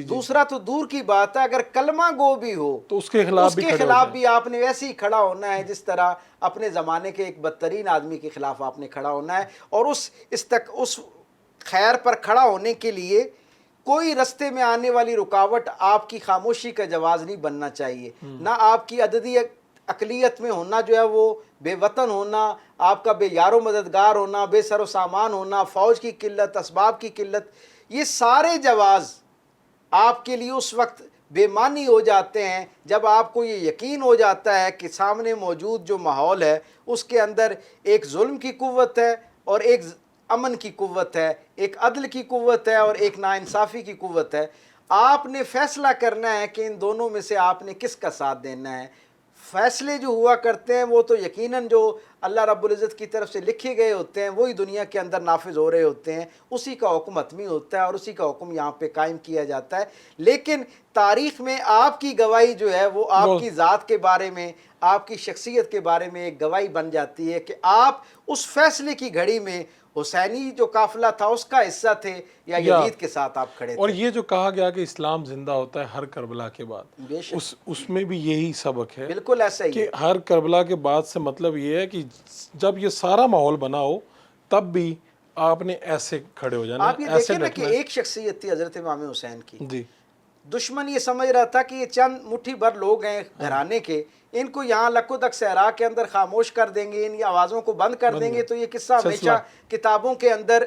دوسرا تو دور کی بات ہے، اگر کلمہ گو بھی ہو تو اس کے خلاف بھی آپ نے ویسے ہی کھڑا ہونا ہے جس طرح اپنے زمانے کے ایک بدترین آدمی کے خلاف آپ نے کھڑا ہونا ہے، اور اس خیر پر کھڑا ہونے کے لیے کوئی رستے میں آنے والی رکاوٹ آپ کی خاموشی کا جواز نہیں بننا چاہیے، نہ آپ کی عددی اقلیت میں ہونا جو ہے وہ بے وطن ہونا، آپ کا بے یار و مددگار ہونا، بے سر و سامان ہونا، فوج کی قلت، اسباب کی قلت، یہ سارے جواز آپ کے لیے اس وقت بے معنی ہو جاتے ہیں جب آپ کو یہ یقین ہو جاتا ہے کہ سامنے موجود جو ماحول ہے اس کے اندر ایک ظلم کی قوت ہے اور ایک امن کی قوت ہے، ایک عدل کی قوت ہے اور ایک ناانصافی کی قوت ہے۔ آپ نے فیصلہ کرنا ہے کہ ان دونوں میں سے آپ نے کس کا ساتھ دینا ہے۔ فیصلے جو ہوا کرتے ہیں وہ تو یقیناً جو اللہ رب العزت کی طرف سے لکھے گئے ہوتے ہیں وہی دنیا کے اندر نافذ ہو رہے ہوتے ہیں، اسی کا حکم حتمی ہوتا ہے اور اسی کا حکم یہاں پہ قائم کیا جاتا ہے، لیکن تاریخ میں آپ کی گواہی جو ہے وہ آپ کی ذات کے بارے میں، آپ کی شخصیت کے بارے میں ایک گواہی بن جاتی ہے کہ آپ اس فیصلے کی گھڑی میں حسینی جو قافلہ تھا اس کا حصہ تھے یا یزید کے ساتھ آپ کھڑے تھے۔ اور یہ جو کہا گیا کہ اسلام زندہ ہوتا ہے ہر کربلا کے بعد، اس میں بھی یہی سبق ہے، بالکل ایسا ہی کہ ہر کربلا کے بعد سے مطلب یہ ہے کہ جب یہ سارا ماحول بنا ہو تب بھی آپ نے ایسے کھڑے ہو جانا۔ آپ یہ دیکھیں نا کہ ایک شخصیت تھی حضرت امام حسین کی، دشمن یہ سمجھ رہا تھا کہ یہ چند مٹھی بھر لوگ ہیں گھرانے کے، ان کو یہاں لکو دک صحرا کے اندر خاموش کر دیں گے، ان کی آوازوں کو بند کر دیں گے تو یہ قصہ ہمیشہ کتابوں کے اندر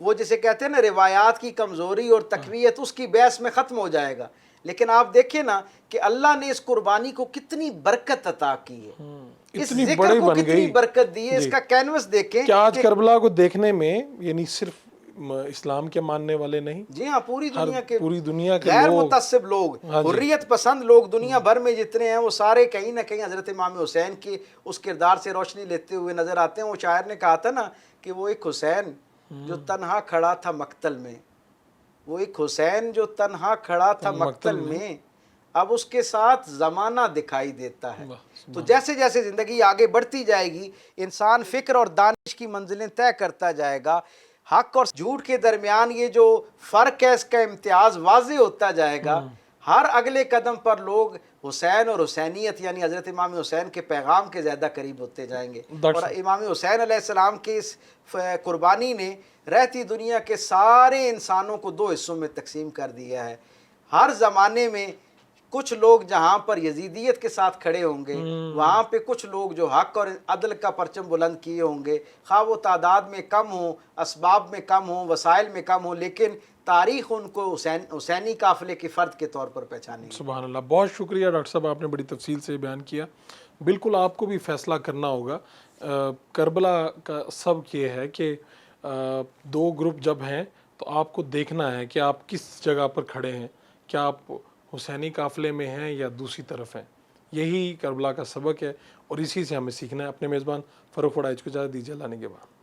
وہ جسے کہتے ہیں نا روایات کی کمزوری اور تقویت، اس کی بحث میں ختم ہو جائے گا۔ لیکن آپ دیکھیں نا کہ اللہ نے اس قربانی کو کتنی برکت عطا کی ہے، اس ذکر کو کتنی برکت دی ہے، اس کا کینوس دیکھیں کہ آج کربلا کو دیکھنے میں یعنی صرف اسلام کے ماننے والے نہیں، جی ہاں، پوری دنیا کے غیر متعصب لوگ، حریت پسند لوگ دنیا بھر میں جتنے ہیں وہ سارے کہیں نہ کہیں حضرت امام حسین کی اس کردار سے روشنی لیتے ہوئے نظر آتے ہیں۔ وہ شاعر نے کہا تھا نا کہ وہ ایک حسین جو تنہا کھڑا تھا مقتل میں، وہ ایک حسین جو تنہا کھڑا تھا مقتل میں، اب اس کے ساتھ زمانہ دکھائی دیتا ہے۔ تو جیسے جیسے زندگی آگے بڑھتی جائے گی انسان فکر اور دانش کی منزلیں طے کرتا جائے گا، حق اور جھوٹ کے درمیان یہ جو فرق ہے اس کا امتیاز واضح ہوتا جائے گا، ہر اگلے قدم پر لوگ حسین اور حسینیت یعنی حضرت امام حسین کے پیغام کے زیادہ قریب ہوتے جائیں گے، اور امام حسین علیہ السلام کی اس قربانی نے رہتی دنیا کے سارے انسانوں کو دو حصوں میں تقسیم کر دیا ہے۔ ہر زمانے میں کچھ لوگ جہاں پر یزیدیت کے ساتھ کھڑے ہوں گے وہاں پہ کچھ لوگ جو حق اور عدل کا پرچم بلند کیے ہوں گے، خواہ وہ تعداد میں کم ہوں، اسباب میں کم ہوں، وسائل میں کم ہوں، لیکن تاریخ ان کو حسینی قافلے کے فرد کے طور پر پہچانے گی۔ سبحان اللہ، بہت شکریہ ڈاکٹر صاحب، آپ نے بڑی تفصیل سے بیان کیا۔ بالکل آپ کو بھی فیصلہ کرنا ہوگا۔ کربلا کا سبق یہ ہے کہ دو گروپ جب ہیں تو آپ کو دیکھنا ہے کہ آپ کس جگہ پر کھڑے ہیں، کیا آپ حسینی قافلے میں ہیں یا دوسری طرف ہیں۔ یہی کربلا کا سبق ہے اور اسی سے ہمیں سیکھنا ہے۔ اپنے میزبان فاروق وڈائچ کو اجازت دیجیے، اللہ نے کے بعد۔